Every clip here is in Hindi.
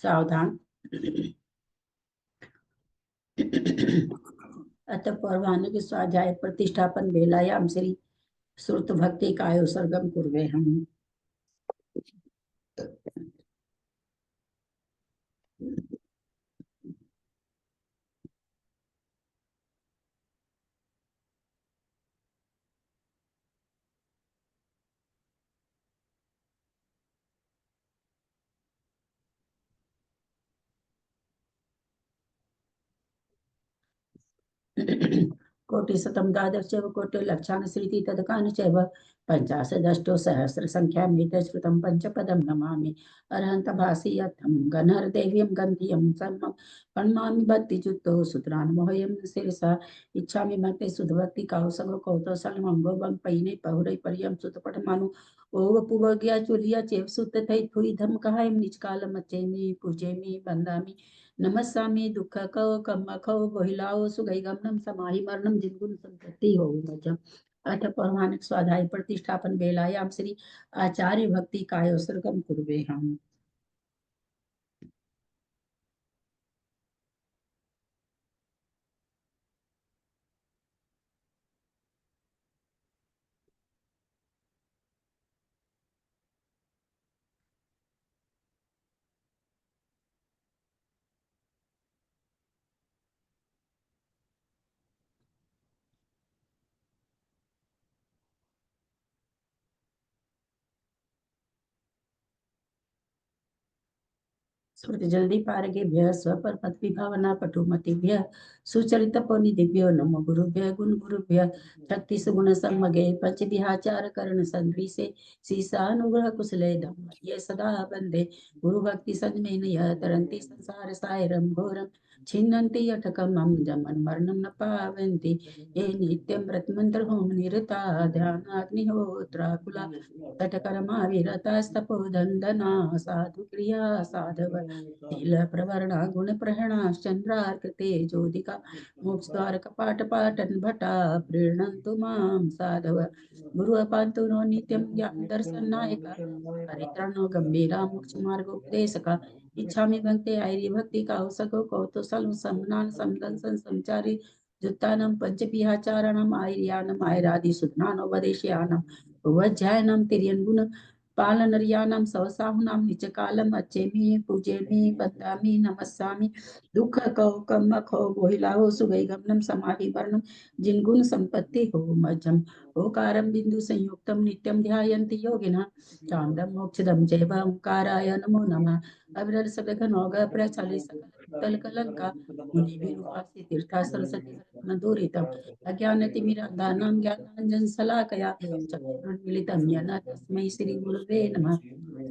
सावधान। अतः पौर्वाणिक स्वाध्याय प्रतिष्ठापन वेलायां श्री श्रुत भक्ति काय सर्गम कुर्वे हम। कोटिशतं द्वादशैव कोटिर्लक्षान् श्रीति तदकानि चैव पञ्चाशदष्टौ सहस्र संख्यामित श्रुतं पंचपदं नमामि। अरहन्तभासि यत्थं गणहरदेवीं गन्धियं सर्वं प्रणमामि भक्तियुक्तो सूत्रान् मोहयं शिरसा। इच्छामि भक्ति सुधभक्ति काउसगो कौतोसलमंगो बं पैने पहुरै परियं सुतपठमानु ओव पुवग्या चुलिया चेव सुत थै थुई धम कहायम निजकाल मच्चेमि पूजेमि बंदामि नमस्सामि दुख कौ कम खौ गोहिलाओ सुगई गमनम समाहि मरणम जिनगुण संपत्ति हो मजम। अथ पौराणिक स्वाध्याय प्रतिष्ठापन बेलायाम श्री आचार्य भक्ति काय सर्गम कुर्वे हम। स्मृति जल्दी पारगेभ्य स्वपर पद विभावना पटुमतिभ्य सुचरित निधिभ्यो नमो गुरुभ्य गुण गुरुभ्य 36 गुण सम्मगे पंच विहाचार करण संधि से सीसानुग्रह कुशले धम्म ये सदा बंदे गुरु भक्ति संजमेन यह तरंती संसार सायरम घोरम छिन्नन्ति यठकम हम जमन मरणम न पावन्ति ये नित्यं व्रतमंत्र होम निरता ध्यानाग्निहोत्राकुला तटकर्मा विरतास्तपोदन्दना साधु क्रिया साधव शील प्रवरणा गुण प्रहरणा चंद्रार्कते ज्योतिका मोक्षद्वार कपाट पाटन भटा प्रीणन्तु मां साधव गुरु पान्तु नो नित्यं ज्ञान दर्शन नायका परित्राणो गंभीरा मोक्ष मार्गोपदेशका इच्छामि भक्ते आर्य भक्ति काउसको कौतुसलं सम्मान समदन संचारी जुत्तानं पंचपिहाचारणम् आर्यानम् आयरादि सुज्ञानोपदेशयानम् वज्जायनं तिर्यन्गुण पालनर्याणां सवसाहुनां निचकालम् अच्छेमि पूजेमि वन्दामि नमस्सामि दुख कौ कम खौ गोहिलाहो सुगई गमनम समाधि वर्णम जिनगुण संपत्ति हो मज्जम ओकारं बिंदु संयुक्तम नित्यं ध्यायन्ति योगिनः चांदम मोक्षदम जैव ओंकाराय नमो नमः अविरल सगघनोग प्रचलि सकल कलंका मुनि विरूपासि तीर्था सरस्वती मधुरितम अज्ञानतिमिरान्धानां ज्ञानाञ्जन शलाकया चक्षुरुन्मीलितं येन तस्मै श्री गुरुवे नमः।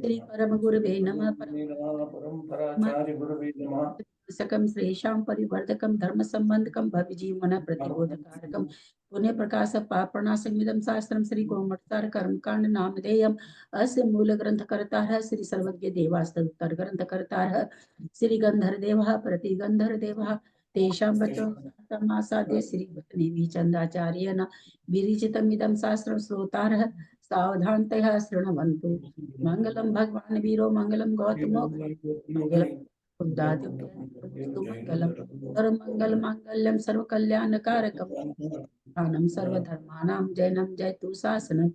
श्री परम गुरुवे नमः। परम्पराचार्य गुरुवे नमः। सकम श्रेषां परिवर्धकम धर्म संबंधकम भव्य जीवन प्रतिबोधकारकम पुण्य प्रकाश पापणासमिदं शास्त्रम श्री गोमटसार कर्मकांड नामधेयम अस्य मूल ग्रंथ करता है श्री सर्वज्ञ देवास्तुत्तर ग्रंथ करता है श्री गंधर देवा प्रतिगंधर देवा तेषां वचो समासाद्य श्री भट्टनेमि चंदाचार्य न विरिचितमिदं शास्त्रं श्रोतारः सावधानतया शृण्वन्तु मंगलम भगवान वीरो मंगलम गौतमो मंगलम बुद्धादिस्तु मंगलम सर्वमंगल मांगल्यम सर्वकल्याणकारकम आनम सर्वधर्मानां जैनम जयतु शासनम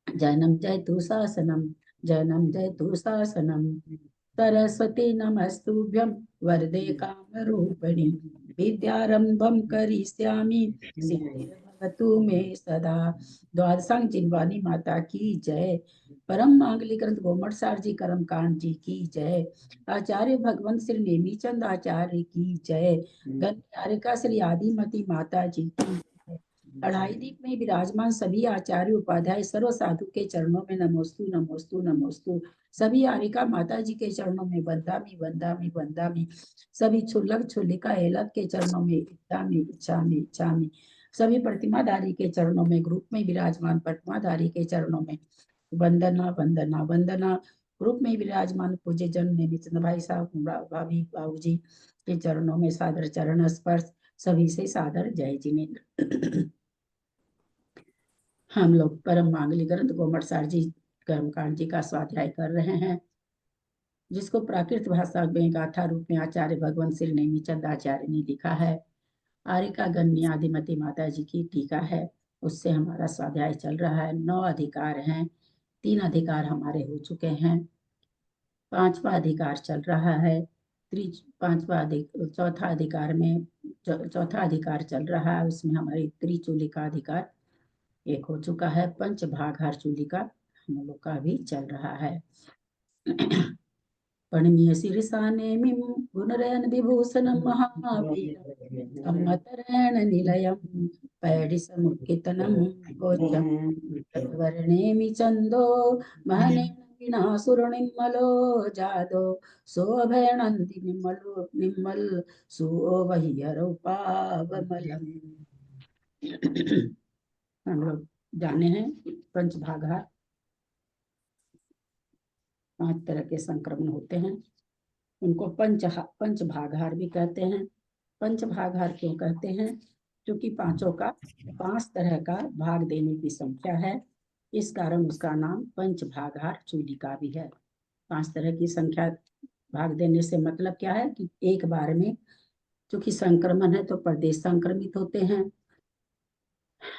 जैनम जयतु शासनम जैनम जयतु शासनम सरस्वती नमस्तुभ्यं वरदे कामरूपिणि विद्यारंभं करिष्यामि सिद्धिर्भवतु मे सदा। द्वादशांग जिनवानी माता की जय। परम मांगलिक ग्रंथ गोमटसार जी कर्म कांड जी की जय। आचार्य भगवंत श्री नेमीचंद आचार्य की जय। गणकारिका श्री आदिमती माता जी की जय। अढ़ाई दीप में विराजमान सभी आचार्य उपाध्याय सर्व साधु के चरणों में नमोस्तु नमोस्तु नमोस्तु। सभी आरिका माता जी के चरणों में वंदामि वंदामि वंदामि। सभी क्षुल्लक क्षुल्लिका एलक के चरणों में इच्छामि इच्छामि इच्छामि। सभी प्रतिमाधारी के चरणों में ग्रुप में विराजमान प्रतिमाधारी के चरणों में वंदना वंदना वंदना। ग्रुप में विराजमान पूज्य जन नेमिचंद भाई साहब भाभी बाबू जी के चरणों में सादर चरण स्पर्श। सभी से सादर जय जिनेन्द्र। हम लोग परम मांगली ग्रंथ गोमटसार जी कर्मकांड जी का स्वाध्याय कर रहे हैं, जिसको प्राकृत भाषा में गाथा रूप में आचार्य भगवंत श्री नेमीचंद आचार्य ने लिखा है। आरिका गण्य आदिमती माता जी की टीका है, उससे हमारा स्वाध्याय चल रहा है। 9 अधिकार हैं, 3 अधिकार हमारे हो चुके हैं, 5वां अधिकार चल रहा है। चौथा अधिकार में चौथा अधिकार चल रहा है, उसमें हमारी त्रिचूली का अधिकार एक हो चुका है। पंच भागहार चूली का हम लोग का भी चल रहा है। पणनीय शीर्षानेमिं गुणरयन विभूषणं महावीरं सम्मतरेण निलयं पैडिसमुत्थितं गोच्यं तद्वर्णेमि चन्दो महनेन विनाशुरनिर्मलो जादो सोऽभयनन्ति निम्मल सुओवह्यरूपावमलम्। हम लोग जाने हैं पंचभागा 5 तरह के संक्रमण होते हैं, उनको पंच भागहार भी कहते हैं। पंच भागहार क्यों कहते हैं? क्योंकि पांचों का 5 तरह का भाग देने की संख्या है, इस कारण उसका नाम पंच भागहार चूलिका भी है। 5 तरह की संख्या भाग देने से मतलब क्या है कि एक बार में, क्योंकि संक्रमण है तो प्रदेश संक्रमित होते हैं,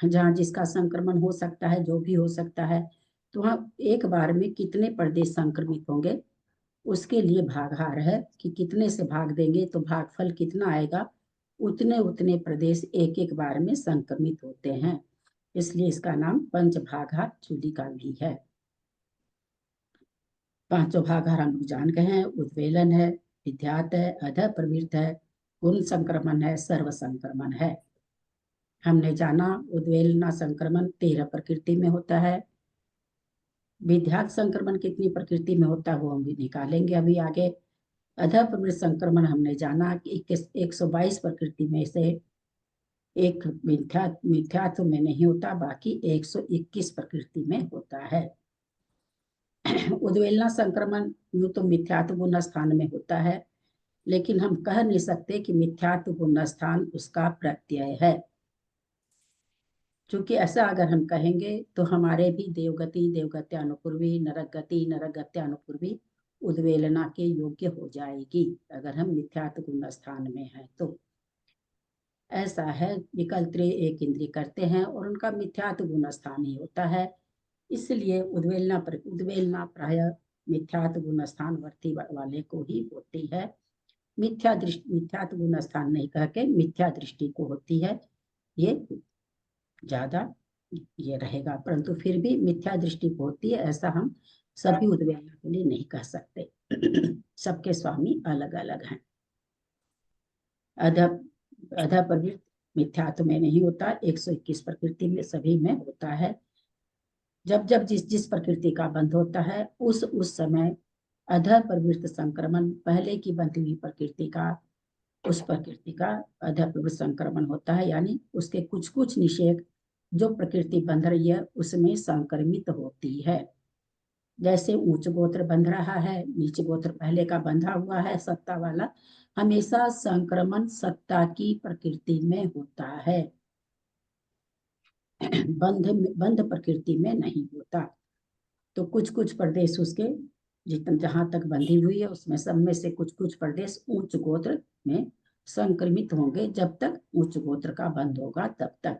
जहाँ जिसका संक्रमण हो सकता है, जो भी हो सकता है, तो वहाँ एक बार में कितने प्रदेश संक्रमित होंगे उसके लिए भागहार है कि कितने से भाग देंगे तो भागफल कितना आएगा, उतने उतने प्रदेश एक एक बार में संक्रमित होते हैं, इसलिए इसका नाम पंच भागहार चूलिका भी है। 5 भागहार हम लोग जान गए हैं। उद्वेलन है, विद्यात है, अध प्रवृत्त है, गुण संक्रमण है, सर्व संक्रमण है। हमने जाना उद्वेलना संक्रमण 13 प्रकृति में होता है। विद्यात संक्रमण कितनी प्रकृति में होता है वो हम भी निकालेंगे अभी आगे। अध प्रवृत्त संक्रमण हमने जाना कि 122 प्रकृति में से एक मिथ्यात्व में नहीं होता, बाकी 121 प्रकृति में होता है। उद्वेलना संक्रमण यूं तो मिथ्यात्व गुण स्थान में होता है, लेकिन हम कह नहीं सकते कि मिथ्यात्व गुण स्थान उसका प्रत्यय है, क्योंकि ऐसा अगर हम कहेंगे तो हमारे भी देवगति देवगत्यानुपूर्वी, नरकगति नरकगत्यानुपूर्वी उद्वेलना के योग्य हो जाएगी अगर हम मिथ्यात्व गुण स्थान में हैं तो। ऐसा है, विकल्प एक इंद्रिय करते हैं और उनका मिथ्यात्व गुण स्थान ही होता है, इसलिए उद्वेलना प्राय मिथ्यात्व गुण स्थान वर्ती वाले को ही होती है। मिथ्यात्व गुण स्थान नहीं कह के मिथ्या दृष्टि को होती है, ये ज्यादा ये रहेगा, परंतु फिर भी मिथ्या दृष्टि को होती है, ऐसा हम सभी उद्वेलना के लिए नहीं कह सकते। सबके स्वामी अलग अलग हैं। अध प्रवृत्त मिथ्यात्व में नहीं होता, 121 प्रकृति में सभी में होता है। जब जब जिस प्रकृति का बंध होता है उस समय अध प्रवृत्त संक्रमण पहले की बंधी हुई प्रकृति का, उस प्रकृति का अध प्रवृत्त संक्रमण होता है, यानी उसके कुछ कुछ निषेध जो प्रकृति बंध रही है उसमें संक्रमित होती है। जैसे उच्च गोत्र बंध रहा है, नीच गोत्र पहले का बंधा हुआ है सत्ता वाला, हमेशा संक्रमण सत्ता की प्रकृति में होता है, बंध प्रकृति में नहीं होता। तो कुछ कुछ प्रदेश उसके जितने जहां तक बंधी हुई है उसमें सब में से कुछ कुछ प्रदेश उच्च गोत्र में संक्रमित होंगे, जब तक उच्च गोत्र का बंध होगा तब तक।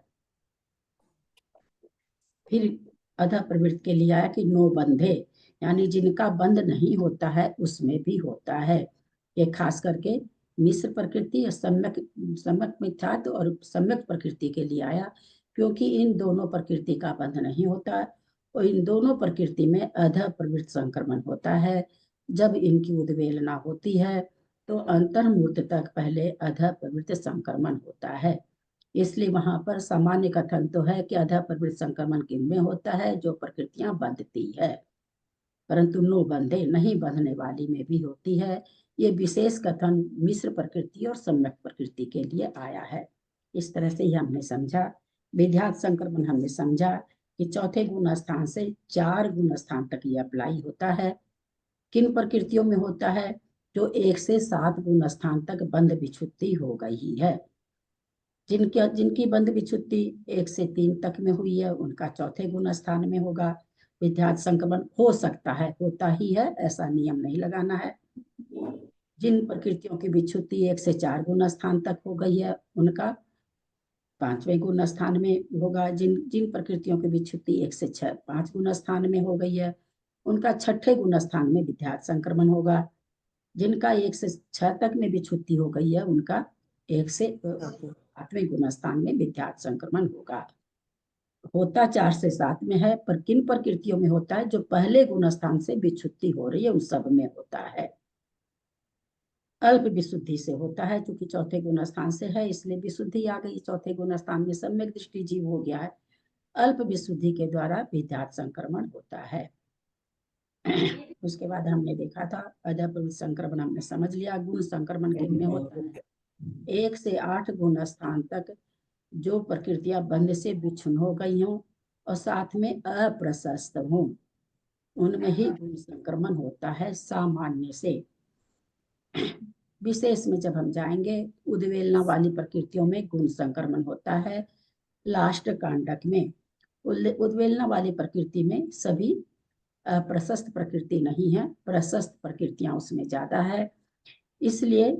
फिर अध प्रवृत्ति के लिए आया कि नो बंधे, यानी जिनका बंध नहीं होता है उसमें भी होता है। ये खास करके मिश्र प्रकृति और सम्यक मिथ्यात्व और सम्यक प्रकृति के लिए आया, क्योंकि इन दोनों प्रकृति का बंध नहीं होता और इन दोनों प्रकृति में अध प्रवृत्त संक्रमण होता है। जब इनकी उद्वेलना होती है तो अंतर्मूर्त तक पहले अध प्रवृत्त संक्रमण होता है, इसलिए वहां पर सामान्य कथन तो है कि अध प्रवृत्त संक्रमण किनमें होता है, जो प्रकृतियां बंधती है, परंतु नो बंधे नहीं बंधने वाली में भी होती है। ये विशेष कथन मिश्र प्रकृति और सम्यक प्रकृति के लिए आया है। इस तरह से ही हमने समझा। विद्यात संक्रमण हमने समझा कि चौथे गुण स्थान से 4 गुण स्थान तक ये अप्लाई होता है। किन प्रकृतियों में होता है? जो 1 से 7 गुण स्थान तक बंध विच्छुत्ति हो गई है, जिनकी जिनकी बंध विच्छुत्ति 1 से 3 तक में हुई है उनका चौथे गुण स्थान में होगा। विद्यात संक्रमण हो सकता है, होता ही है, ऐसा नियम नहीं लगाना है। जिन प्रकृतियों की विच्छुत्ति 1 से 4 गुण स्थान तक हो गई है उनका 5वें गुण स्थान में होगा। जिन जिन प्रकृतियों की विच्छुत्ति 1 से 5 गुण स्थान में हो गई है उनका 6ठे गुण स्थान में विद्यात संक्रमण होगा। जिनका 1 से 6 तक में विच्छुत्ति हो गई है उनका 1 से 8वें गुण स्थान में विद्यात संक्रमण होगा। होता 4 से 7 में है, पर किन प्रकृतियों में होता है? जो पहले गुण स्थान से विच्छुत्ति हो रही है उन सब में होता है। अल्प विशुद्धि से होता है, क्योंकि चौथे गुण स्थान से है इसलिए विशुद्धि आ गई। चौथे गुण स्थान में सम्यक दृष्टि जीव हो गया है। अल्प विशुद्धि के द्वारा विद्यात संक्रमण होता है। उसके बाद हमने देखा था अधःप्रवृत्त संक्रमण, हमने समझ लिया। गुण संक्रमण किनमें होता है? 1 से 8 गुण स्थान तक जो प्रकृतियां बंध से विच्छिन्न हो गई हों और साथ में अप्रशस्त हों उनमें ही गुण संक्रमण होता है सामान्य से। विशेष में जब हम जाएंगे उद्वेलना वाली प्रकृतियों में गुण संक्रमण होता है। लास्ट कांडक में उद्वेलना वाली प्रकृति में सभी प्रशस्त प्रकृति नहीं है, प्रशस्त प्रकृतियां उसमें ज्यादा है, इसलिए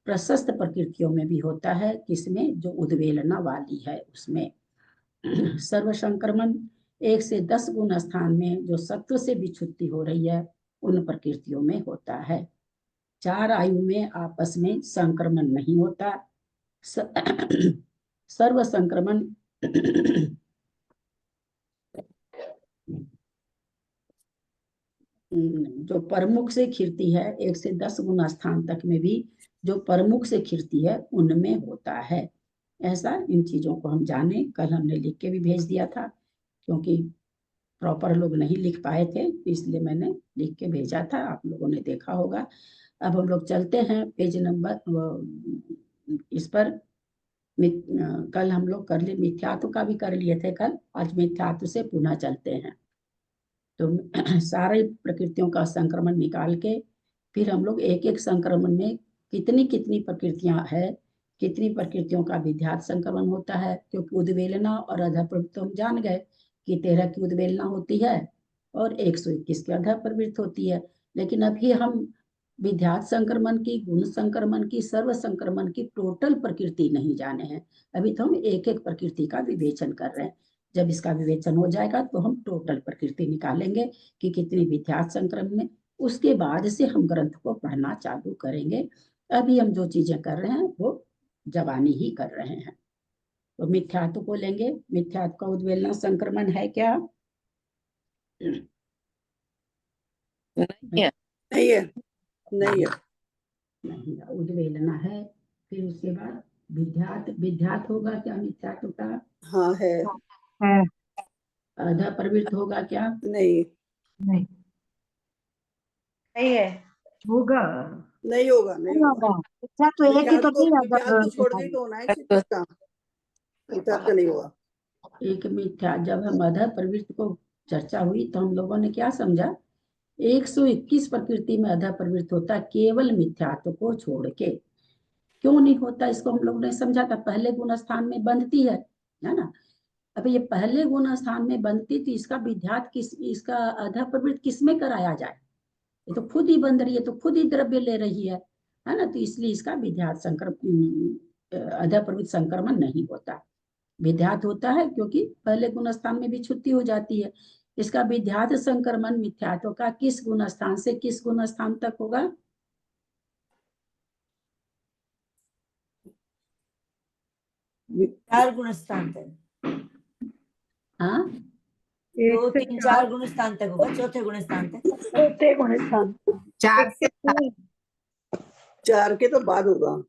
प्रशस्त प्रकृतियों में भी होता है। किसमें? जो उद्वेलना वाली है उसमें। सर्व संक्रमण 1 से 10 गुण स्थान में जो सत्व से विच्छुत्ति हो रही है उन प्रकृतियों में होता है। 4 आयु में आपस में संक्रमण नहीं होता। सर्व संक्रमण जो प्रमुख से खिरती है 1 से 10 गुना स्थान तक में भी जो प्रमुख से खिरती है उनमें होता है। ऐसा इन चीजों को हम जाने। कल हमने लिख के भी भेज दिया था, क्योंकि प्रॉपर लोग नहीं लिख पाए थे इसलिए मैंने लिख के भेजा था, आप लोगों ने देखा होगा। अब हम लोग चलते हैं पेज नंबर इस पर। कल हम लोग कर लिए, मिथ्यात्व का भी कर लिए थे कल, आज मिथ्यात्व से पुनः चलते हैं। तो सारे प्रकृतियों का संक्रमण निकाल के फिर हम लोग एक एक संक्रमण में कितनी कितनी प्रकृतियां है, कितनी प्रकृतियों का विद्यात संक्रमण होता है। क्योंकि उद्वेलना और अधःप्रवृत्त हम जान गए कि 13 की उद्वेलना होती है और 121 की अधःप्रवृत्त होती है। लेकिन अभी हम विद्यात संक्रमण की, गुण संक्रमण की, सर्व संक्रमण की टोटल प्रकृति नहीं जाने हैं। अभी तो हम एक एक प्रकृति का विवेचन कर रहे हैं। जब इसका विवेचन हो जाएगा तो हम टोटल प्रकृति निकालेंगे कि कितनी विद्यात संक्रमण में। उसके बाद से हम ग्रंथ को पढ़ना चालू करेंगे। अभी हम जो चीजें कर रहे हैं वो जवानी ही कर रहे हैं। तो मिथ्यात्व को लेंगे। मिथ्यात्व का उद्वेलना संक्रमण है क्या? नहीं है। नहीं है, नहीं है। नहीं, उद्वेलना है। फिर उसके बाद विद्यात, विद्यात होगा क्या मिथ्यात्व का? हाँ है। अधःप्रवृत्त होगा क्या? नहीं, नहीं है। होगा। नहीं होगा, नहीं होगा। अच्छा तो एक ही तो नहीं विद्यात को छोड़ दी तो होना है किसका? विद्यात का नहीं होगा। एक मिथ्या, जब हम अधःप्रवृत्त को चर्चा हुई तो हम लोगों ने क्या समझा? 121 प्रकृति में अधःप्रवृत्त होता है, केवल मिथ्यात्व को छोड़ के। क्यों नहीं होता इसको हम लोग ने समझा था। पहले गुण स्थान में बंधती है ना। अब ये पहले गुण स्थान में बंधती थी, इसका विद्यात किस, इसका अधःप्रवृत्त किस में कराया जाए? ये तो खुद ही बंध रही है, तो खुद ही द्रव्य ले रही है ना। तो इसलिए इसका विद्यात संक्रमण, अधःप्रवृत्त संक्रमण नहीं होता। विद्यात होता है क्योंकि पहले गुण स्थान में विच्छुत्ति हो जाती है। इसका विद्यात संक्रमण मिथ्यात्व का किस गुण स्थान से किस गुण स्थान तक होगा? चार गुण स्थान तक। हाँ, 2, 3, 4 गुण स्थान तक होगा। चौथे गुण स्थान तक। चौथे गुण स्थान 4 से 4 के तो बाद होगा।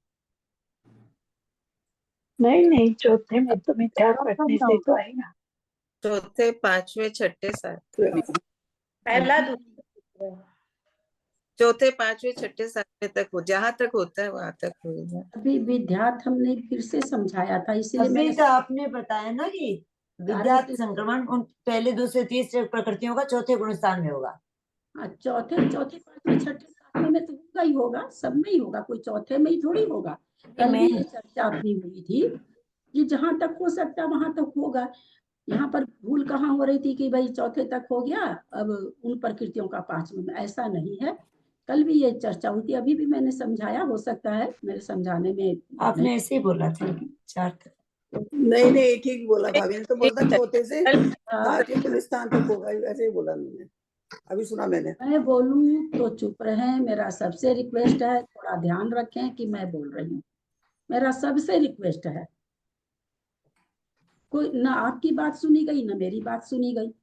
नहीं, चौथे में तो मिथ्यात्व रखने से तो आएगा। चौथे, पांचवे, छठे, सात। पहला चौथे, पांचवे, छठे, सातवें तक हो, जहां तक होता है वहां तक होगा। अभी विद्यात हमने फिर से समझाया था, इसलिए अभी मैंने तो आपने बताया ना कि विद्यात संक्रमण उन पहले, दूसरे, तीसरे प्रकृतियों का चौथे गुण स्थान में होगा। चौथे, पांचवे, छठे, सातवें में तो होगा ही होगा, सब में ही होगा, कोई चौथे में ही थोड़ी होगा। कल भी ये चर्चा अपनी हुई थी ये जहां तक हो सकता है वहां तक होगा। यहाँ पर भूल कहाँ हो रही थी कि भाई चौथे तक हो गया, अब उन प्रकृतियों का पांचवें में, ऐसा नहीं है। कल भी ये चर्चा हुई थी, अभी भी मैंने समझाया, हो सकता है मेरे समझाने में नहीं। आपने ऐसे ही बोला था 4 तक। नहीं नहीं, ठीक बोला भाभी ने, तो बोलता चौथे से कल 8वें गुलिस्तान तक होगा, ऐसे ही बोला मैंने, अभी सुना मैंने। मैं बोलूं तो चुप रहें, मेरा सबसे रिक्वेस्ट है, थोड़ा ध्यान रखें कि मैं बोल रही हूँ, मेरा सबसे रिक्वेस्ट है। कोई ना आपकी बात सुनी गई ना मेरी बात सुनी गई।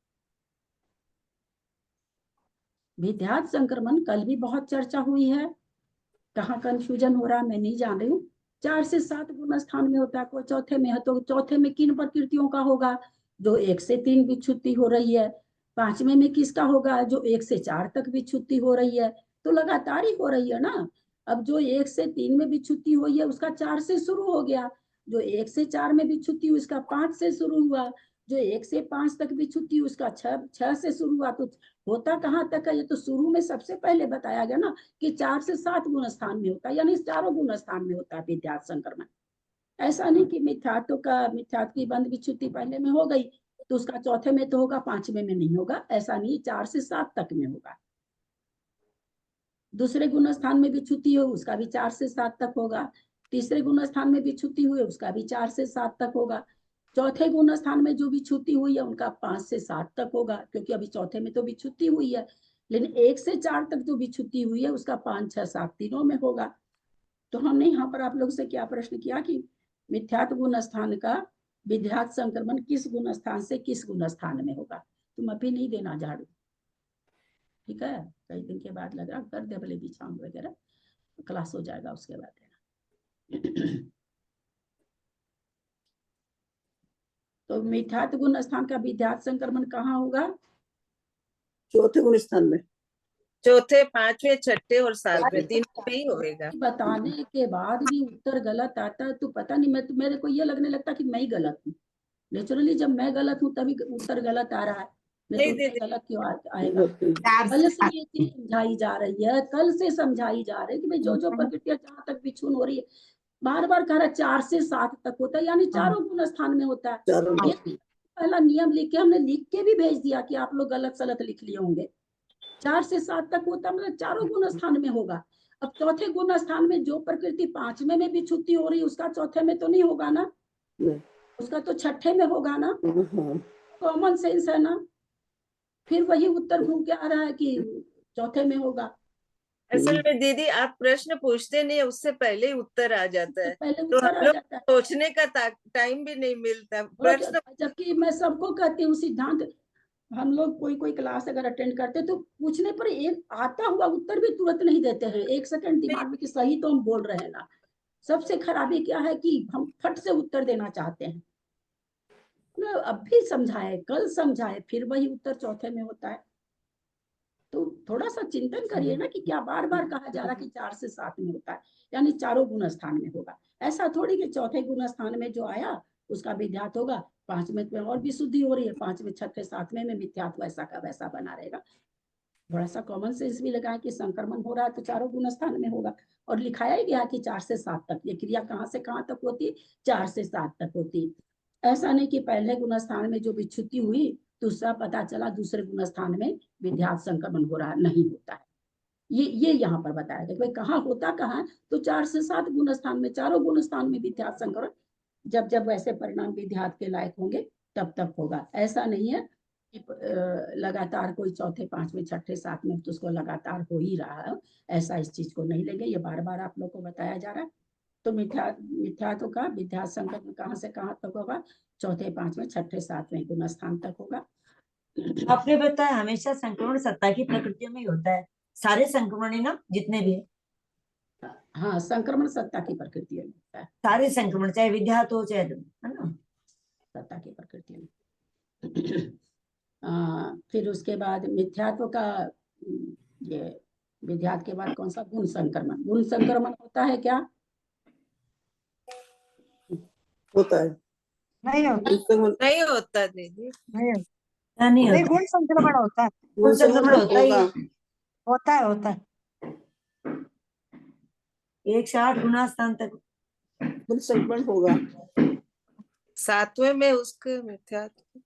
विद्यार्थ संक्रमण कल भी बहुत चर्चा हुई है, कहाँ कंफ्यूजन हो रहा है मैं नहीं जान रही हूँ। 4 से 7 गुण स्थान में होता है, कोई चौथे में है, तो चौथे में किन प्रकृतियों का होगा? जो 1 से 3 विच्छुत्ति हो रही है। पांचवें में किसका होगा? जो 1 से 4 तक विच्छुत्ति हो रही है। तो लगातार ही हो रही है ना। अब जो 1 से 3 में विच्छुत्ति हुई है उसका 4 से शुरू हो गया, जो 1 से 4 में विच्छुत्ति हुई उसका 5 से शुरू हुआ, जो 1 से 5 तक विच्छुत्ति हुई उसका 6 से शुरू हुआ। तो होता कहाँ तक है? ये तो शुरू में सबसे पहले बताया गया ना कि 4 से 7 गुण स्थान में होता है, यानी चारों गुण स्थान में होता है विद्यार्थ संक्रमण। ऐसा नहीं कि मिथ्यात्व की बंद विच्छुत्ति पहले में हो गई तो उसका चौथे में तो होगा, पांचवें में नहीं होगा, ऐसा नहीं, 4 से 7 तक में होगा। दूसरे गुण स्थान में विच्छुत्ति हो उसका भी 4 से 7 तक होगा। तीसरे गुण स्थान में विच्छुत्ति हुई उसका भी 4 से 7 तक होगा। चौथे गुण स्थान में जो विच्छुत्ति हुई है उनका 5 से 7 तक होगा, क्योंकि अभी चौथे में तो विच्छुत्ति हुई है। लेकिन 1 से 4 तक जो विच्छुत्ति हुई है उसका 5, 6, 7 तीनों में होगा। तो हमने यहाँ पर आप लोग से क्या प्रश्न किया कि मिथ्यात्व गुण स्थान का विद्यार्थ संक्रमण किस गुण स्थान से किस गुण स्थान में होगा। तुम अभी नहीं देना झाड़ू, ठीक है? कई दिन के बाद लग रहा कर दे भले बिछाऊं वगैरह, क्लास हो जाएगा उसके बाद देना। तो मिथ्यात्व गुण स्थान का विद्यार्थ संक्रमण कहाँ होगा? चौथे गुलिस्तान में। चौथे, पांचवें, छठे और 7वें तीनों पे ही होएगा। बताने के बाद भी उत्तर गलत आता है तो पता नहीं, मैं तो मेरे को ये लगने लगता कि मैं ही गलत हूँ। नेचुरली जब मैं गलत हूँ तभी उत्तर गलत आ रहा है, नहीं तो नहीं उत्तर दीदी, गलत क्यों आएगा? कल से ये चीज समझाई जा रही है, कल से समझाई जा रही है कि भाई जो जो प्रकृतियां जहां तक विच्छुन हो रही है, बार बार कह रहा 4 से 7 तक होता है, यानी चारों गुण स्थान में होता है। चारों में। ये पहला नियम लिख के हमने लिख के भी भेज दिया कि आप लोग गलत सलत लिख लिए होंगे। 4 से 7 तक होता मतलब चारों गुण स्थान में होगा। अब चौथे गुण स्थान में जो प्रकृति पांचवें में विच्छुत्ति हो रही है उसका चौथे में तो नहीं होगा ना, नहीं। उसका तो छठे में होगा ना। हाँ। कॉमन सेंस है ना। फिर वही उत्तर घूम के आ रहा है कि चौथे में होगा। असल में दीदी आप प्रश्न पूछते नहीं, उससे पहले ही उत्तर आ जाता है, पहले तो उत्तर हम आ लोग जाता है। सोचने का टाइम भी नहीं मिलता। प्रश्न जबकि मैं सबको कहती हूँ सिद्धांत, हम लोग कोई कोई क्लास अगर अटेंड करते तो पूछने पर एक आता हुआ उत्तर भी तुरंत नहीं देते हैं, 1 सेकंड दिमाग में कि सही तो हम बोल रहे हैं ना। सबसे खराबी क्या है कि हम फट से उत्तर देना चाहते हैं। अब भी समझाए, कल समझाए, फिर वही उत्तर चौथे में होता है। तो थोड़ा सा चिंतन करिए ना कि क्या बार बार कहा जा रहा कि 4 से 7 में होता है, यानी चारों गुण स्थान में होगा। ऐसा थोड़ी कि चौथे गुण स्थान में जो आया उसका विद्यार्थ होगा, पांचवें में और भी शुद्धि हो रही है, पांचवें, छठे, सातवें में मिथ्यात्व वैसा का वैसा बना रहेगा। थोड़ा सा कॉमन सेंस भी लगाए कि संक्रमण हो रहा है तो चारों गुण स्थान में होगा। और लिखाया ही गया कि 4 से 7 तक ये क्रिया कहाँ से कहाँ तक होती, 4 से 7 तक होती। ऐसा नहीं कि पहले गुण स्थान में जो विच्छुत्ति हुई दूसरा पता चला दूसरे गुण स्थान में विद्यार्थ संक्रमण हो रहा, नहीं होता है। ये यहाँ पर बताया गया भाई कहाँ होता कहाँ, तो 4 से 7 गुण स्थान में, चारों गुण स्थान में विद्यार्थ संक्रमण जब जब वैसे परिणाम विद्यार्थ के लायक होंगे तब तक होगा। ऐसा नहीं है कि लगातार कोई चौथे, पांचवें, छठे, सातवें तो उसको लगातार हो ही रहा है, ऐसा इस चीज को नहीं लेंगे। ये बार बार आप लोग को बताया जा रहा है। तो मिथ्यात्व का विद्यार्थ संक्रमण कहाँ से कहाँ तक होगा? चौथे, पांचवें, छठे, सातवें गुण स्थान तक होगा। आपने बताया हमेशा संक्रमण सत्ता की प्रकृतियों में ही होता है, सारे संक्रमण है ना जितने भी है, हाँ, संक्रमण सत्ता की प्रकृति में होता है, सारे संक्रमण चाहे विद्यार्थ हो चाहे है ना, सत्ता की प्रकृति में। फिर उसके बाद मिथ्यात्व का ये विद्यार्थ के बाद कौन सा? गुण संक्रमण। गुण संक्रमण होता है क्या? होता है। नहीं होता, नहीं होता दीदी। नहीं होता, नहीं नहीं होता, गुण संक्रमण होता है, गुण संक्रमण होता ही है। होता है, होता है। 1 से 8 गुना स्थान तक संक्रमण होगा। सातवें में उसके मिथ्यात्व।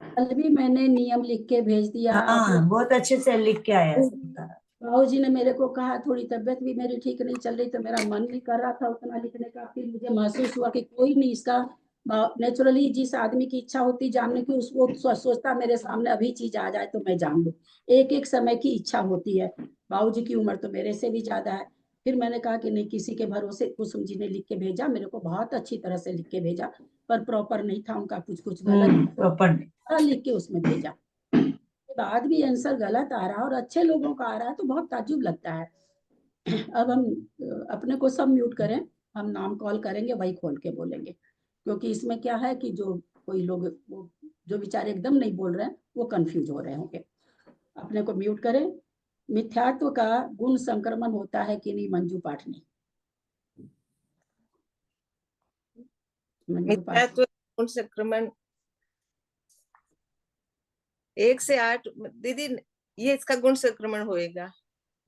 कल भी मैंने नियम लिख के भेज दिया आप हाँ लोग। बहुत अच्छे से लिख के आया है सारा। बाबू जी ने मेरे को कहा, थोड़ी तबीयत भी मेरी ठीक नहीं चल रही, तो मेरा मन नहीं कर रहा था उतना लिखने का। फिर मुझे महसूस हुआ कि कोई नहीं, इसका नेचुरली जिस आदमी की इच्छा होती जानने की, उसको सोचता मेरे सामने अभी चीज आ जाए तो मैं जान लूं। एक एक समय की इच्छा होती है। बाबू जी की उम्र तो मेरे से भी ज्यादा है। फिर मैंने कहा कि नहीं, किसी के भरोसे कुसुम जी ने लिख के भेजा, मेरे को बहुत अच्छी तरह से लिख के भेजा, पर प्रॉपर नहीं था उनका, कुछ कुछ गलत प्रॉपर लिख के उसमें भेजा। के बाद भी आंसर गलत आ रहा है और अच्छे लोगों का आ रहा है, तो बहुत ताज्जुब लगता है। अब हम अपने को सब म्यूट करें, हम नाम कॉल करेंगे वही खोल के बोलेंगे, क्योंकि इसमें क्या है कि जो कोई लोग जो बेचारे एकदम नहीं बोल रहे हैं वो कंफ्यूज हो रहे होंगे। अपने को म्यूट करें। मिथ्यात्व का गुण संक्रमण होता है कि नहीं, मंजू पाठनी? मंजू पाठनी मिथ्यात्व गुण संक्रमण 1 से 8 दीदी, ये इसका गुण संक्रमण होएगा।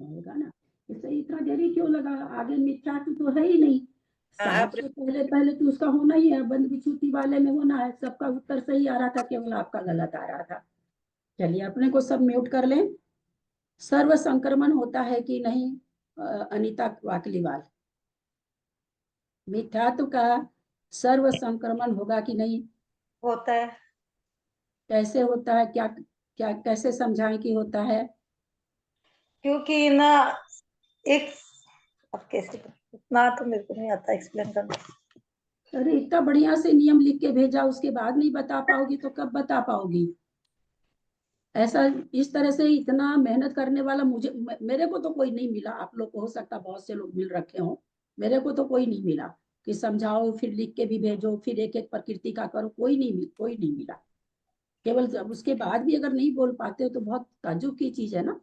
होगा ना? इसे इतना देरी क्यों लगा? आगे मिथ्यात्व तो है ही नहीं। हाँ, सात आप से पहले पहले तो उसका होना ही है, बंद विच्छुति वाले में होना है। सबका उत्तर सही आ रहा था, केवल आपका गलत आ रहा था। चलिए अपने को सब म्यूट कर लें। सर्व संक्रमण होता है कि नहीं? अनीता वाकलीवाल, मिथ्यात्व का सर्व संक्रमण होगा कि नहीं? होता है। कैसे होता है? क्या क्या कैसे समझाएं कि होता है? क्योंकि ना एक, अब कैसे इतना तो मेरे को नहीं आता एक्सप्लेन करना। अरे इतना बढ़िया से नियम लिख के भेजा, उसके बाद नहीं बता पाओगी तो कब बता पाओगी? ऐसा इस तरह से इतना मेहनत करने वाला मेरे को तो कोई नहीं मिला। आप लोग को हो सकता बहुत से लोग मिल रखे हो, मेरे को तो कोई नहीं मिला कि समझाओ फिर लिख के भी भेजो, फिर एक एक प्रकृति का करो। कोई नहीं मिला। केवल जब उसके बाद भी अगर नहीं बोल पाते हो तो बहुत ताज्जुब की चीज है ना।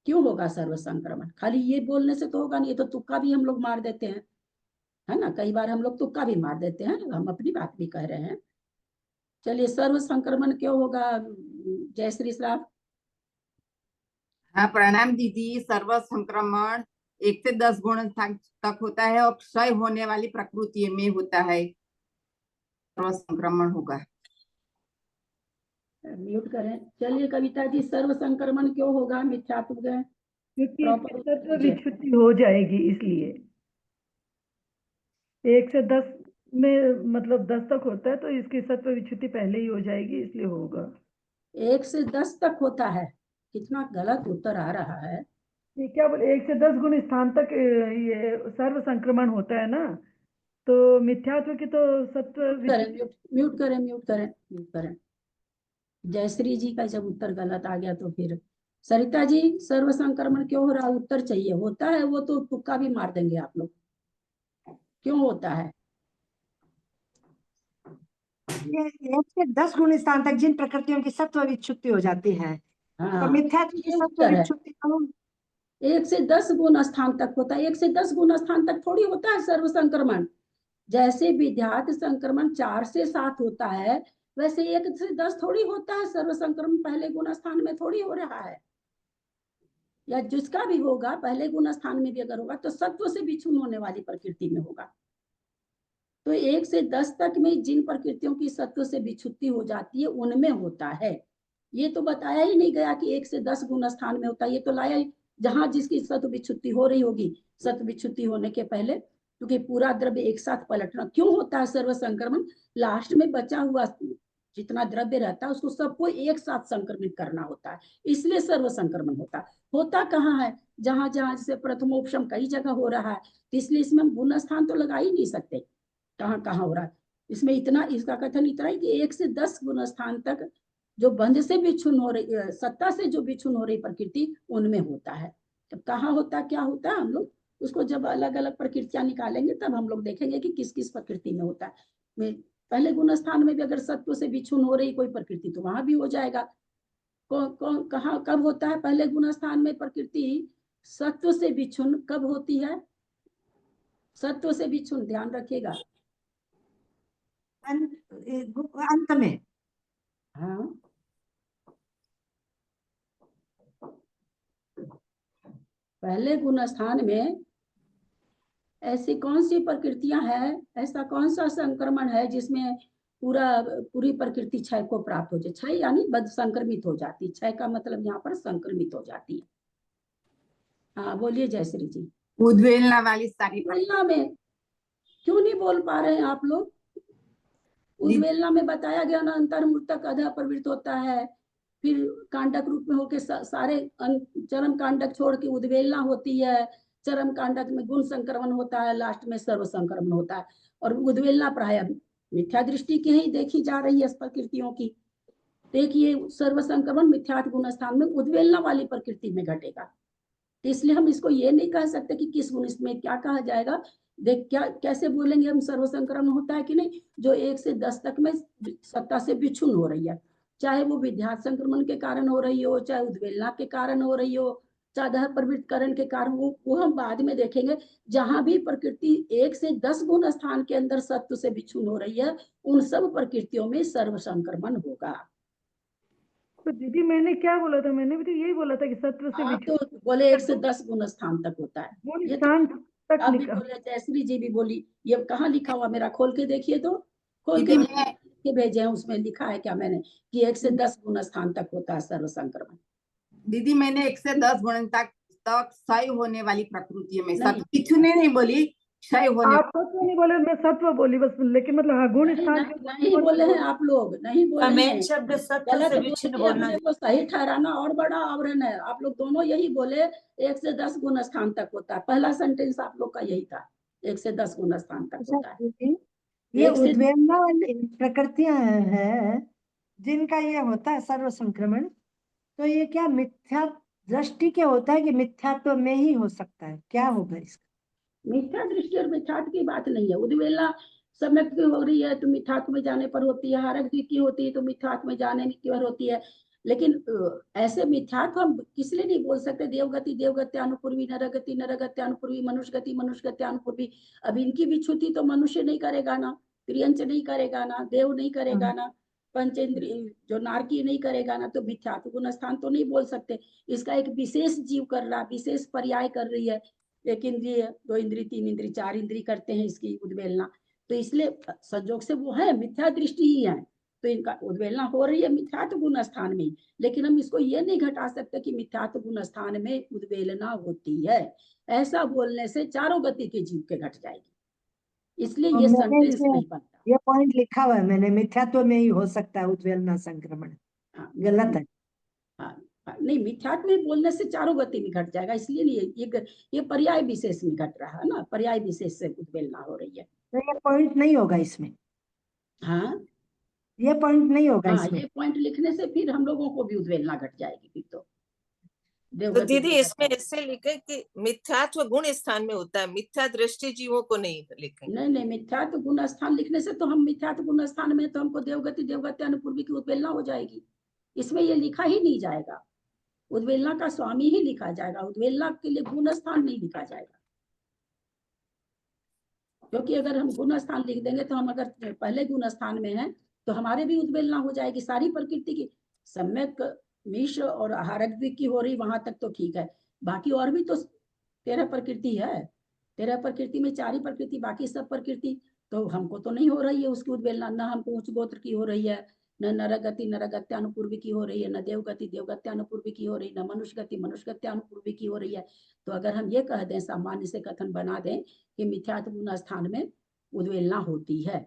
क्यों होगा सर्व संक्रमण? खाली ये बोलने से तो होगा नहीं। ये तो तुक्का भी हम लोग मार देते हैं, है ना? कई बार हम लोग तुक्का भी मार देते हैं, हम अपनी बात भी कह रहे हैं। चलिए, सर्व संक्रमण क्यों होगा? जय श्री श्राव। हाँ, प्रणाम दीदी। सर्व संक्रमण 1 से 10 गुण तक होता है और क्षय होने वाली प्रकृति में होता है, सर्व संक्रमण होगा। म्यूट करें। चलिए कविता जी, सर्व संक्रमण क्यों होगा? मिथ्यात्व गए क्योंकि प्रॉपर इसकी उत्तर तत्व दीजिए। विच्युति हो जाएगी, इसलिए 1 से 10 में मतलब 10 तक होता है, तो इसकी सत्व विच्युति पहले ही हो जाएगी, इसलिए होगा। 1 से 10 तक होता है? कितना गलत उत्तर आ रहा है। ये क्या बोले, 1 से 10 गुण स्थान तक ये सर्व संक्रमण होता है ना, तो मिथ्यात्व की तो सत्व करें विच्युति। म्यूट करें, म्यूट करें, म्यूट करें। जयश्री जी का जब उत्तर गलत आ गया तो फिर सरिता जी, सर्व संक्रमण क्यों हो रहा है? उत्तर चाहिए। होता है वो तो तुक्का भी मार देंगे आप लोग। क्यों होता है? ये 1 से 10 गुण स्थान तक जिन प्रकृतियों की सत्व विच्युति हो जाती है, तो हाँ, मिथ्यात्व की ये सत्व उत्तर है। विच्युति तो 1 से 10 गुण स्थान तक होता है। 1 से 10 गुण स्थान तक थोड़ी होता है सर्व संक्रमण। जैसे विद्यार्थ संक्रमण 4 से 7 होता है, वैसे 1 से 10 थोड़ी होता है सर्व संक्रमण। पहले गुण स्थान में थोड़ी हो रहा है, या जिसका भी होगा पहले गुण स्थान में भी अगर होगा तो सत्व से विच्छुन्न होने वाली प्रकृति में होगा। तो 1 से 10 तक में जिन प्रकृतियों की सत्व से विच्छुत्ति हो जाती है उनमें होता है। ये तो बताया ही नहीं गया कि 1 से 10 गुण स्थान में होता है। ये तो लाया जहां जिसकी सत्व विच्छुत्ति हो रही होगी, सत्व विच्छुत्ति होने के पहले, क्योंकि पूरा द्रव्य एक साथ पलटना क्यों होता है सर्व संक्रमण? लास्ट में बचा हुआ जितना द्रव्य रहता है उसको सबको एक साथ संक्रमित करना होता है, इसलिए सर्व संक्रमण होता है। होता कहाँ है? जहां जहां जैसे प्रथमोपशम कई जगह हो रहा है, इसलिए इसमें हम गुण स्थान तो लगा ही नहीं सकते। कहाँ कहाँ हो रहा है? इसमें इतना, इसका कथन इतना है कि 1 से 10 गुण स्थान तक जो बंध से विच्छुन्न हो रही, सत्ता से जो विच्छुन्न हो रही प्रकृति, उनमें होता है। तब कहाँ होता, क्या होता है, हम लोग उसको जब अलग अलग प्रकृतियां निकालेंगे तब हम लोग देखेंगे कि किस किस प्रकृति में होता है। पहले गुण स्थान में भी अगर सत्व से विच्छुन्न हो रही कोई प्रकृति तो वहां भी हो जाएगा। कौन कहाँ कब होता है? पहले गुण स्थान में प्रकृति सत्व से विच्छुन्न कब होती है? सत्व से विच्छुन्न, ध्यान रखिएगा। अंत में। हाँ, पहले गुण स्थान में ऐसी कौन सी प्रकृतियां हैं, ऐसा कौन सा संक्रमण है जिसमें पूरी प्रकृति क्षय को प्राप्त हो जाए? क्षय यानी बद संक्रमित हो जाती, क्षय का मतलब यहाँ पर संक्रमित हो जाती है। हाँ बोलिए जयश्री जी। उद्वेलना वाली सारी उद्वेलना में क्यों नहीं बोल पा रहे हैं आप लोग? उद्वेलना में बताया गया ना, अंतर्मूर्तक अधः प्रवृत्त होता है, फिर कांडक रूप में होके सारे चरम कांडक छोड़ के उद्वेलना होती है, चरम कांडक में गुण संक्रमण होता है, लास्ट में सर्व संक्रमण होता है। और उद्वेलना प्राय मिथ्या दृष्टि की ही देखी जा रही है प्रकृतियों की। देखिए सर्व संक्रमण मिथ्यात्व गुण स्थान में उद्वेलना वाली प्रकृति में घटेगा, तो इसलिए हम इसको ये नहीं कह सकते कि किस गुण में क्या कहा जाएगा। देख क्या कैसे बोलेंगे हम, सर्व संक्रमण होता है कि नहीं, जो 1 से 10 तक में सत्ता से विच्छुन्न हो रही है, चाहे वो विद्यार्थ संक्रमण के कारण हो रही हो, चाहे उद्वेलना के कारण हो रही हो, चाहे प्रवृत्तकरण के कारण, वो हम बाद में देखेंगे। जहां भी प्रकृति 1 से 10 गुण स्थान के अंदर सत्व से विच्छुन्न हो रही है, उन सब प्रकृतियों में सर्व संक्रमण होगा। तो दीदी मैंने क्या बोला था, मैंने भी तो यही बोला था कि सत्व से आप तो बोले 1 से 10 गुण स्थान तक होता है, गुण ये तो स्थान तक आप भी निकल। बोले, जयश्री जी भी बोली। ये कहाँ लिखा हुआ, मेरा खोल के देखिए तो, खोल दीदी के भेजे हैं, उसमें लिखा है क्या मैंने कि 1 से 10 गुण स्थान तक होता है सर्व संक्रमण। दीदी मैंने 1 से 10 गुण तक क्षय होने वाली प्रकृति में, नहीं। सत्व नहीं बोली, क्षय होने आप सत्व नहीं बोले, मैं सत्व बोली बस, लेकिन मतलब हाँ गुण नहीं, स्थान नहीं बोले हैं आप लोग, नहीं बोले हैं, मेन शब्द सत्व गलत से बोल विच्छिन्न के बोलना अपने को सही ठहराना और बड़ा आवरण है। आप लोग दोनों यही बोले 1 से 10 गुण स्थान तक होता है, पहला सेंटेंस आप लोग का यही था, 1 से 10 गुण स्थान तक अच्छा होता है। दीदी, ये 1 से उद्वेलना वाली प्रकृतियां हैं जिनका ये होता है सर्व संक्रमण, तो ये क्या मिथ्या दृष्टि के होता है कि मिथ्यात्व में ही हो सकता है, क्या होगा इसका? मिथ्या दृष्टि और मिथ्यात्व की बात नहीं है। उद्वेलना सम्यक की हो रही है तो मिथ्यात्व में जाने पर होती है, हारक की होती है तो मिथ्यात्व में जाने की पर होती है। लेकिन ऐसे मिथ्यात्व हम किसलिए नहीं बोल सकते, देवगति देवगत्यानुपूर्वी, नरगति नरगत्यानुपूर्वी, मनुष्यगति मनुष्यगत्यानुपूर्वी। अब इनकी विच्छुति तो मनुष्य नहीं करेगा ना, त्रियंच नहीं करेगा ना, देव नहीं करेगा ना, पंचेंद्रिय जो नारकी नहीं करेगा ना, तो मिथ्यात्व गुण स्थान तो नहीं बोल सकते। इसका एक विशेष जीव कर रहा, विशेष पर्याय कर रही है, 1 इंद्रिय 2 इंद्रिय 3 इंद्रिय 4 इंद्रिय करते हैं इसकी उद्वेलना, तो इसलिए संजोग से वो है मिथ्या दृष्टि ही है, तो इनका उद्वेलना हो रही है मिथ्यात्व गुण स्थान में। लेकिन हम इसको ये नहीं घटा सकते कि मिथ्यात्व गुण स्थान में उद्वेलना होती है, ऐसा बोलने से चारों गति के जीव के घट जाएगी, इसलिए और ये मैंने सेंटेंस इसमें नहीं बनता। ये पॉइंट लिखा हुआ है, मैंने मिथ्यात्व में ही हो सकता है उद्वेलना संक्रमण, हाँ, गलत है? हाँ, नहीं, मिथ्यात्व में बोलने से चारों गति में घट जाएगा, इसलिए नहीं, ये पर्याय विशेष में घट रहा है ना, पर्याय विशेष से उद्वेलना हो रही है। तो ये पॉइंट नहीं होगा इसमें, हाँ ये पॉइंट नहीं होगा हाँ, इसमें। ये पॉइंट लिखने से फिर हम लोगों को भी उद्वेलना घट जाएगी फिर तो। तो देवगति दीदी इसमें देवगति ऐसे लिखे कि मिथ्यात्व गुण स्थान में होता है, मिथ्या दृष्टि जीवों को नहीं लिखेंगे। नहीं नहीं, मिथ्यात्व गुण स्थान लिखने से तो हम मिथ्यात्व गुण स्थान में तो हमको देवगति देवगति अनुपूर्वी की उद्वेलना हो जाएगी, इसमें ये लिखा ही नहीं जाएगा। उद्वेलना का स्वामी ही लिखा जाएगा, उद्वेलना के लिए गुण स्थान नहीं लिखा जाएगा, क्योंकि अगर हम गुण स्थान लिख देंगे तो हम अगर पहले गुण स्थान में हैं तो हमारे भी उद्वेलना हो जाएगी सारी प्रकृति की। सम्यक मिश और आहारक की हो रही वहां तक तो ठीक है, बाकी और भी तो 13 प्रकृति है, 13 प्रकृति में 4 ही प्रकृति, बाकी सब प्रकृति तो हमको तो नहीं हो रही है उसकी उद्वेलना, न हमको उच्च गोत्र की हो रही है, न नरगति नरगत्यानुपूर्वी की हो रही है, न देवगति देवगत्यानुपूर्वी की हो रही है, न मनुष्यगति मनुष्यगत्यानुपूर्वी की हो रही है। तो अगर हम ये कह दें, सामान्य से कथन बना दें कि मिथ्यात्व गुण स्थान में उद्वेलना होती है,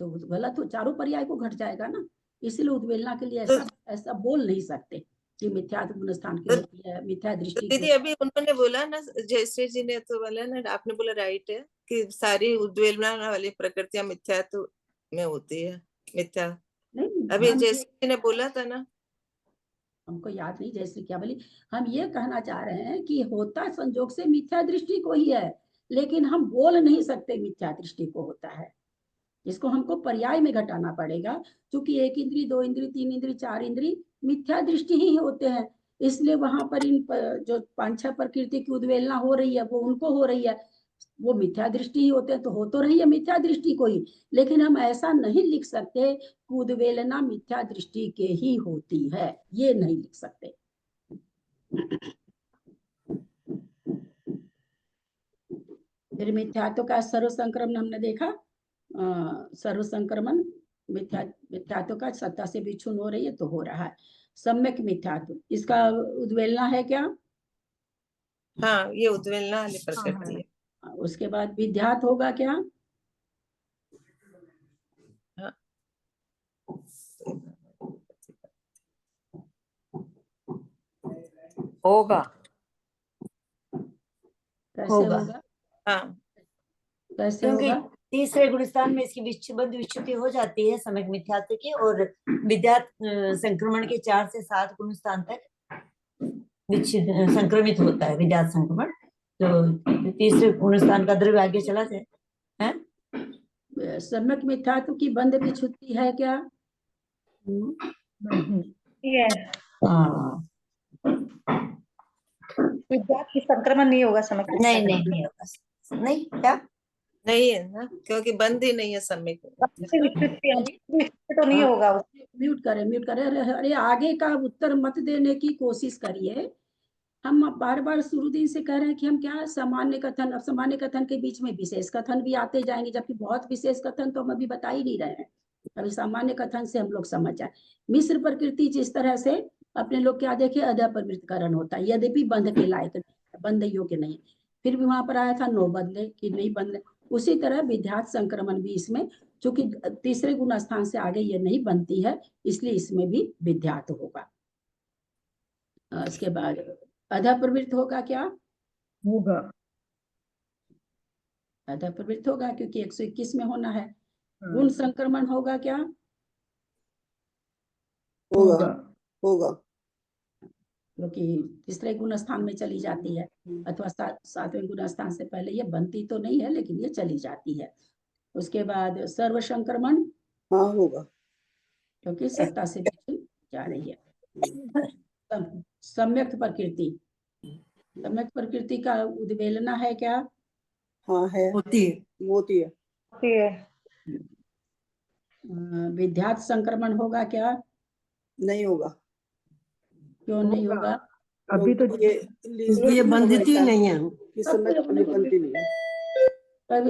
तो गलत हो, चारों पर्याय को घट जाएगा ना, इसलिए उद्वेलना के लिए ऐसा बोल नहीं सकते कि मिथ्यात्व गुण स्थान की होती है, मिथ्या तो दृष्टि दीदी अभी उन्होंने बोला ना, जयश्री जी ने तो बोला ना, आपने बोला राइट है कि सारी उद्वेलना वाली प्रकृतियां मिथ्यात्व में होती है, मिथ्या। नहीं, अभी जयश्री जी ने बोला था ना, हमको याद नहीं जैसे क्या बोली, हम ये कहना चाह रहे हैं कि होता संजोग से मिथ्या दृष्टि को ही है, लेकिन हम बोल नहीं सकते मिथ्या दृष्टि को होता है, इसको हमको पर्याय में घटाना पड़ेगा, क्योंकि 1 इंद्री 2 इंद्री 3 इंद्री 4 इंद्री मिथ्या दृष्टि ही होते हैं, इसलिए वहां पर इन जो 5-6 प्रकृति की उद्वेलना हो रही है वो उनको हो रही है, वो मिथ्या दृष्टि ही होते हैं, तो हो तो रही है मिथ्या दृष्टि को ही, लेकिन हम ऐसा नहीं लिख सकते कि उद्वेलना मिथ्या दृष्टि के ही होती है, ये नहीं लिख सकते। फिर मिथ्यात्व का सर्व संक्रमण हमने देखा, सर्व संक्रमण मिथ्यात्व का सत्ता से विच्छुन हो रही है तो हो रहा है। सम्यक मिथ्यात्व, इसका उद्वेलना है क्या? हाँ, ये उद्वेलना वाली प्रकृति है। उसके बाद विध्यात होगा क्या? हाँ। होगा। कैसे होगा। होगा? हाँ, कैसे क्योंकि होगा? तीसरे गुणस्थान में इसकी विच्छिन्न विच्युति हो जाती है सम्यक मिथ्यात्व की, और विद्यात संक्रमण के 4 से 7 गुणस्थान तक विच्छिन्न संक्रमित होता है विद्यात संक्रमण। तो तीसरे गुणस्थान का द्रव्य आगे चला जाए है। सम्यक मिथ्यात्व की बंध विच्छुति है क्या? नहीं। हाँ, विद्यात की संक्रमण नहीं होगा समय के नहीं साथ। नहीं नहीं होगा। नहीं क्या? नहीं है ना, क्योंकि बंद ही नहीं है सम्यक। तो नहीं होगा। म्यूट करें। अरे आगे का उत्तर मत देने की कोशिश करिए। हम बार बार शुरू दिन से कह रहे हैं कि हम क्या सामान्य कथन, अब सामान्य कथन के बीच में विशेष कथन भी आते जाएंगे, जबकि बहुत विशेष कथन तो हम अभी बता ही नहीं रहे हैं। अभी सामान्य कथन से हम लोग समझ जाए। मिश्र प्रकृति जिस तरह से अपने लोग क्या देखे, अधप्रवृत्तकरण होता है, यद्यपि बंध के लायक नहीं, बंध योग्य नहीं, फिर भी वहां पर आया था नो बदले कि नहीं बदले। उसी तरह विध्यात संक्रमण भी इसमें, चूंकि तीसरे गुण स्थान से आगे ये नहीं बनती है, इसलिए इसमें भी विध्यात होगा। इसके बाद अधप्रवृत्त होगा क्या? होगा। अधप्रवृत्त होगा क्योंकि 121 में होना है। हाँ, गुण संक्रमण होगा क्या? होगा होगा। क्योंकि तीसरे गुण स्थान में चली जाती है, अथवा सातवें गुण स्थान से पहले ये बनती तो नहीं है, लेकिन ये चली जाती है। उसके बाद सर्व संक्रमण, हाँ होगा। क्योंकि सत्ता से भी जा रही है। सम्यक प्रकृति, सम्यक प्रकृति का उद्वेलना है क्या? हाँ है, होती है। होती है। विध्यात संक्रमण होगा क्या? नहीं होगा। क्यों नहीं होगा? अभी तो क्योंकि ये बंधित ही नहीं है। इस समय तो बनती नहीं है। अब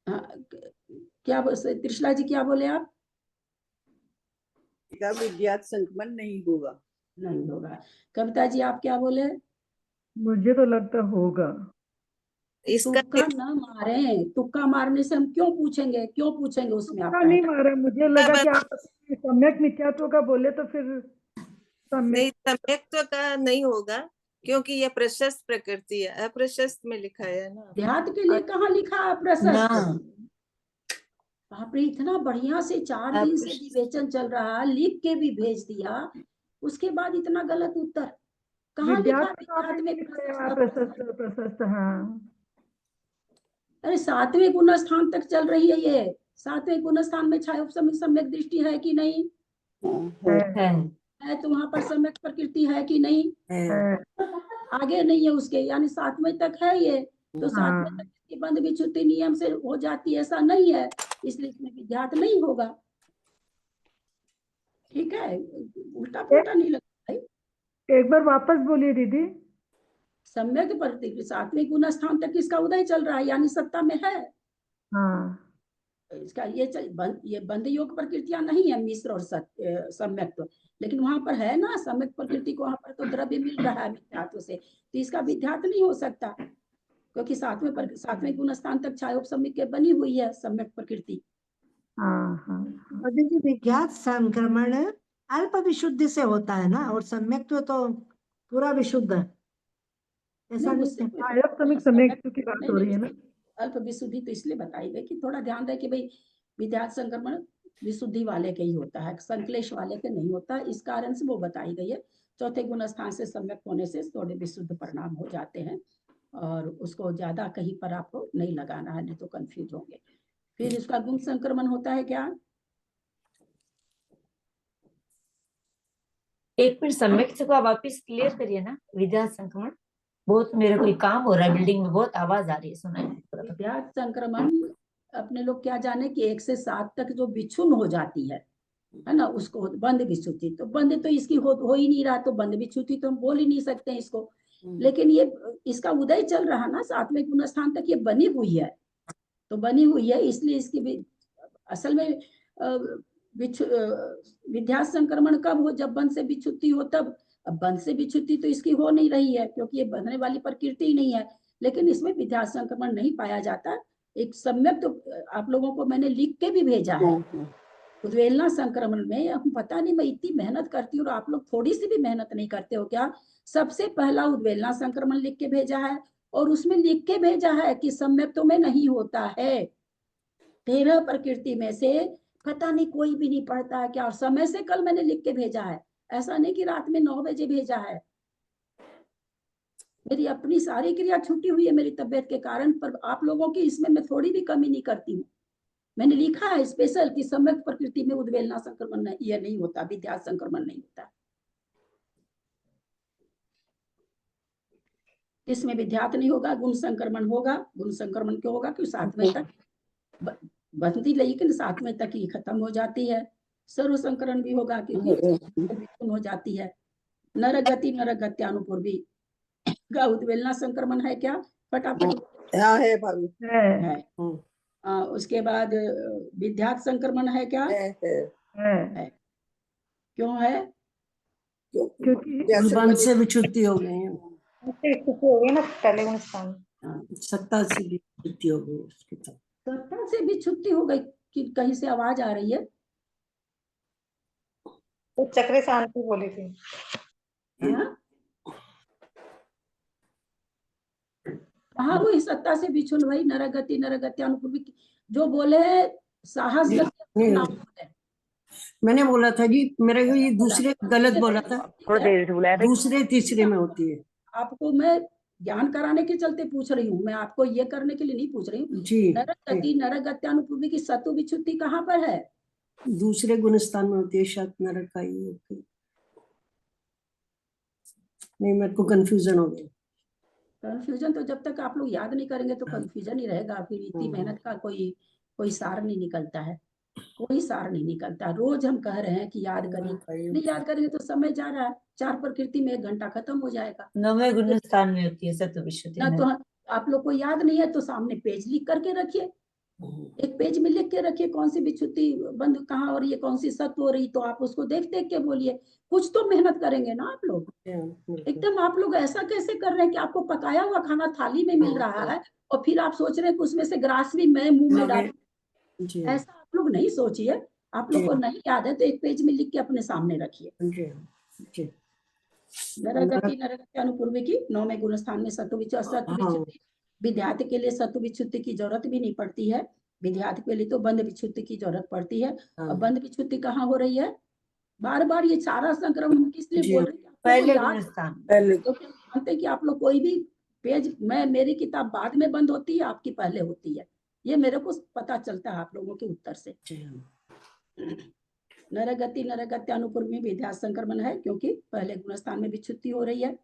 हाँ, क्या त्रिशला जी क्या बोले आप? का विद्यात संक्रमण नहीं होगा। नहीं होगा। कविता जी आप क्या बोले? मुझे तो लगता होगा। इसका तुक्का न मारे, तुक्का मारने से हम क्यों पूछेंगे उसमें तुक्का आपका नहीं है? मारा, मुझे लगा कि आप सम्यक मिथ्यात्व का बोले तो फिर सम्यक। नहीं, सम्यक्त्व का नहीं होगा, क्योंकि यह प्रशस्त प्रकृति है। अप्रशस्त में लिखा है ना। देहात के लिए कहाँ लिखा है प्रशस्त? ना, बाप रे, इतना बढ़िया से 4 दिन से विवेचन चल रहा है, लिख के भी भेज दिया, उसके बाद इतना गलत उत्तर कहाँ लिखा? विद्यात तो विद्यात आपने में लिखा है प्रशस्त। प्रशस्त प्रशस्त। हाँ, अरे 7वें गुण स्थान तक चल रही है ये। 7वें गुण स्थान में छाया उपसर्ग सम्यक दृष्टि है कि नहीं? है। है तो वहां पर सम्यक प्रकृति है कि नहीं? है। आगे नहीं है उसके, यानी 7वें तक है ये, तो 7वें हाँ, तक इसकी बंध विच्छुति नियम से हो जाती है, ऐसा नहीं है, इसलिए इसमें विध्यात नहीं होगा। ठीक है, उल्टा पुल्टा नहीं लगता भाई। एक बार वापस बोलिए दीदी। सम्यक प्रकृति 7वें गुण स्थान तक इसका उदय चल रहा है, यानी सत्ता में है। हाँ, इसका ये बंध योग प्रकृतियां नहीं है, मिश्र और सम्यक्त्व, लेकिन वहां पर है ना सम्यक प्रकृति को, वहां पर तो द्रव्य मिल रहा है मिथ्यात्व से, तो इसका विध्यात नहीं हो सकता, क्योंकि 7वें गुण स्थान तक छायोपसम्यक के बनी हुई है सम्यक प्रकृति। हाँ, हाँ, हाँ। और दीदी विज्ञात संक्रमण अल्प विशुद्धि से होता है ना, और सम्यक्त्व तो पूरा विशुद्ध है, ऐसा नहीं, नहीं उससे है? कोई आयत समिक सम्यक्त्व की बात हो रही है ना। अल्प विशुद्धि तो इसलिए बताई गई कि थोड़ा ध्यान रहे कि भाई विध्यात संक्रमण विशुद्धि वाले के ही होता है, संक्लेश वाले के नहीं होता, इस कारण से वो बताई गई है। चौथे गुण स्थान से सम्यक होने से थोड़े विशुद्ध परिणाम हो जाते हैं, और उसको ज्यादा कहीं पर आपको नहीं लगाना है, नहीं तो कंफ्यूज होंगे। फिर इसका गुण संक्रमण होता है क्या? एक मिनट, सम्यक्त्व को आप वापिस क्लियर करिए ना। विद्यात संक्रमण, बहुत मेरा कोई काम हो रहा है बिल्डिंग में, बहुत आवाज आ रही है, सुनाई नहीं पड़ रहा। विध्यात संक्रमण अपने लोग क्या जाने कि 1 से 7 तक जो विच्छुन हो जाती है ना, उसको बंध विच्छुति, तो बंध तो इसकी हो ही नहीं रहा, तो बंध विच्छुति तो हम बोल ही नहीं सकते इसको, लेकिन ये इसका उदय चल रहा ना 7वें गुण स्थान तक, ये बनी हुई है, तो बनी हुई है इसलिए इसकी असल में विद्या संक्रमण कब हो, जब बंध से विच्युति हो तब। अब बंध से विच्युति तो इसकी हो नहीं रही है क्योंकि ये बंधने वाली प्रकृति ही नहीं है, लेकिन इसमें विद्या संक्रमण नहीं पाया जाता। एक सम्यक तो आप लोगों को मैंने लिख के भी भेजा है। उद्वेलना संक्रमण में हम पता नहीं, मैं इतनी मेहनत करती हूँ और आप लोग थोड़ी सी भी मेहनत नहीं करते हो क्या। सबसे पहला उद्वेलना संक्रमण लिख के भेजा है और उसमें लिख के भेजा है कि सम्यक्तों में नहीं होता है। 13 प्रकृति में से पता नहीं कोई भी नहीं पढ़ता है क्या, और समय से कल मैंने लिख के भेजा है, ऐसा नहीं कि रात में 9 बजे भेजा है। मेरी अपनी सारी क्रिया छूटी हुई है मेरी तबियत के कारण, पर आप लोगों की इसमें मैं थोड़ी भी कमी नहीं करती हूँ। मैंने लिखा है स्पेशल कि सम्यक प्रकृति में उद्वेलना संक्रमण यह नहीं होता, विद्या संक्रमण नहीं होता। इसमें विद्यात नहीं होगा, गुण संक्रमण होगा। गुण संक्रमण क्यों होगा? क्योंकि 7वें तक बनती, लेकिन 7वें तक ही खत्म हो जाती है। सर्व संकरण भी होगा क्योंकि हो जाती है। नरगति नरगत्यानुपूर्वी का उद्वेलना संक्रमण है क्या? फटाफट। हाँ है भाभी, है। उसके बाद विद्यात संक्रमण है क्या? है। क्यों है? क्योंकि जैसे से विच्युति हो गई है, स्थिति हो गई ना पहले गुण स्थान। सत्ता से विच्युति हो गई उसकी। सत्ता से भी छुट्टी हो गई कि कहीं से आवाज आ रही है? तो चक्र शांति बोली थी। कहाँ हुई सत्ता से बिछुल भाई? नरगति नरगत्यानुपूर्वी जो बोले साहस गति। मैंने बोला था जी, मेरा ये दूसरे गलत बोला था, दूसरे तीसरे में होती है। आपको मैं ज्ञान कराने के चलते पूछ रही हूँ, मैं आपको ये करने के लिए नहीं पूछ रही हूँ। जी, नरगति नरगत्यानुपूर्वी की सत्व विच्युति कहाँ पर है? दूसरे गुण स्थान में होती है, शायद नरक का ही होती है। नहीं, मेरे को कंफ्यूजन हो गया। कंफ्यूजन तो जब तक आप लोग याद नहीं करेंगे तो कंफ्यूजन ही रहेगा, फिर इतनी मेहनत का कोई सार नहीं निकलता है, कोई सार नहीं निकलता। रोज हम कह रहे हैं कि याद करें, नहीं याद करेंगे तो समय जा रहा है। 4 प्रकृति में 1 घंटा खत्म हो जाएगा। 9वें गुण स्थान में होती है सत्व विच्युति। ना तो आप लोग को याद नहीं है तो सामने पेज लिख करके रखिए, एक पेज में लिख के रखिए कौन सी विच्युति बंद कहाँ हो रही है, कौन सी सत्व हो रही, तो आप उसको देख देख के बोलिए। कुछ तो मेहनत करेंगे ना आप लोग। एकदम आप लोग ऐसा कैसे कर रहे हैं कि आपको पकाया हुआ खाना थाली में मिल रहा है और फिर आप सोच रहे हैं कि उसमें से ग्रास भी मैं मुंह में डाल। ऐसा आप लोग नहीं सोचिए। आप लोग को नहीं याद है तो एक पेज में लिख के अपने सामने रखिए। नरगति नरगत्यानुपूर्वी की 9वें गुण स्थान में सत्व विच्युति। विद्यार्थी के लिए सत्व विच्युति की जरूरत भी नहीं पड़ती है, विद्यार्थी के लिए तो बंध विच्युति की जरूरत पड़ती है। और बंध विच्युति कहाँ हो रही है? बार बार ये सारा संक्रमण किस लिए बोल रही है? पहले गुण स्थान। पहले तो जानते कि आप लोग कोई भी पेज, मेरी किताब बाद में बंद होती है, आपकी पहले होती है, ये मेरे को पता चलता है आप लोगों के उत्तर से। नरगति नरगत्यानुपूर्वी में विद्या संक्रमण है क्योंकि पहले गुण स्थान में विच्युति हो रही है।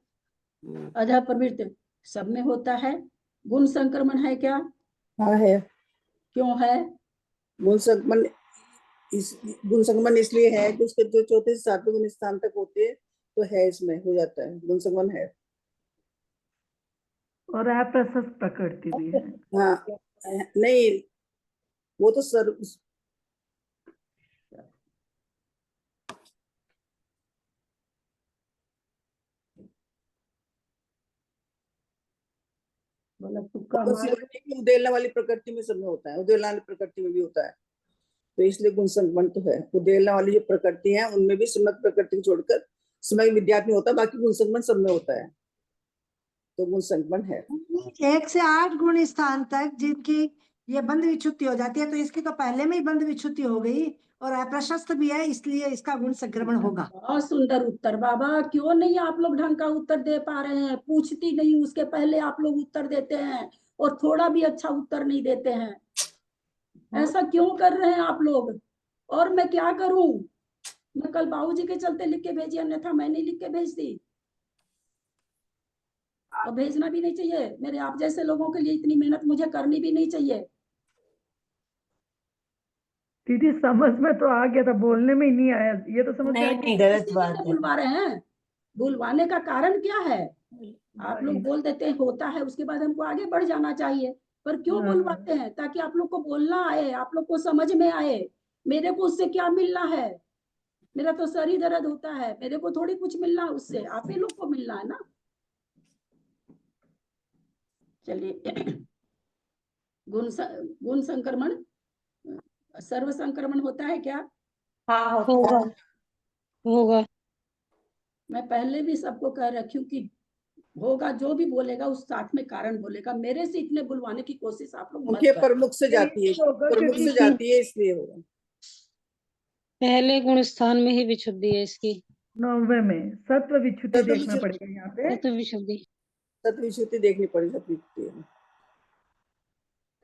अधः प्रवृत्त सब में होता है। गुण संक्रमण है क्या? हाँ है। क्यों है? गुण संक्रमण इसलिए है कि उसके जो 4थे से 7वें गुण स्थान तक होते हैं तो है, इसमें हो जाता है, गुण संक्रमण है। और अप्रशस्त प्रकृति भी है। हाँ नहीं, वो तो सर उद्वेलना वाली प्रकृति में सब में होता है, उद्वेलना वाली प्रकृति में भी होता है, तो इसलिए गुण संक्रमण तो है। उद्वेलना वाली जो प्रकृति है उनमें भी सम्यक प्रकृति छोड़कर सम्यक विद्यात में होता है, बाकी गुण संक्रमण सब में होता है, तो गुण संक्रमण है। 1 से 8 गुण स्थान तक जिनकी ये बंध विच्युति हो जाती है, तो इसकी तो पहले में ही बंध विच्युति हो गई और अप्रशस्त भी है, इसलिए इसका गुण संक्रमण होगा। बहुत सुंदर उत्तर बाबा। क्यों नहीं आप लोग ढंग का उत्तर दे पा रहे हैं? पूछती नहीं, उसके पहले आप लोग उत्तर देते हैं और थोड़ा भी अच्छा उत्तर नहीं देते हैं। ऐसा क्यों कर रहे हैं आप लोग? और मैं क्या करूं? मैं कल बाबूजी के चलते लिख के भेजी, अन्यथा मैं नहीं लिख के भेजती और भेजना भी नहीं चाहिए। मेरे आप जैसे लोगों के लिए इतनी मेहनत मुझे करनी भी नहीं चाहिए। दीदी समझ में तो आ गया था, बोलने में ही नहीं आया, ये तो समझ नहीं, गलत बात है। बुलवा रहे हैं, बुलवाने का कारण क्या है? आप लोग बोल देते हैं होता है, उसके बाद हमको आगे बढ़ जाना चाहिए, पर क्यों हाँ। बुलवाते हैं? ताकि आप लोग को बोलना आए, आप लोग को समझ में आए मेरे को उससे क्या मिलना है। मेरा तो सर ही दर्द होता है, मेरे को थोड़ी कुछ मिलना है उससे, आप ही लोग को मिलना है ना। चलिए गुण संक्रमण, सर्व संक्रमण होता है क्या? हाँ होता होगा है। होगा। मैं पहले भी सबको कह रखी हूँ कि होगा, जो भी बोलेगा उस साथ में कारण बोलेगा। मेरे से इतने बुलवाने की कोशिश आप लोग मत उनके करें। प्रमुख से जाती है, होगा प्रमुख से क्योंकि जाती है, इसलिए होगा। पहले गुण स्थान में ही विशुद्धि है इसकी। 9वें में सत्व विच्युति सत्व देखना विच्युति- पड़ेगा यहाँ पे। तो विशुद्धि सत्व विशुद्धि देखनी पड़ी, सत्व विशुद्धि।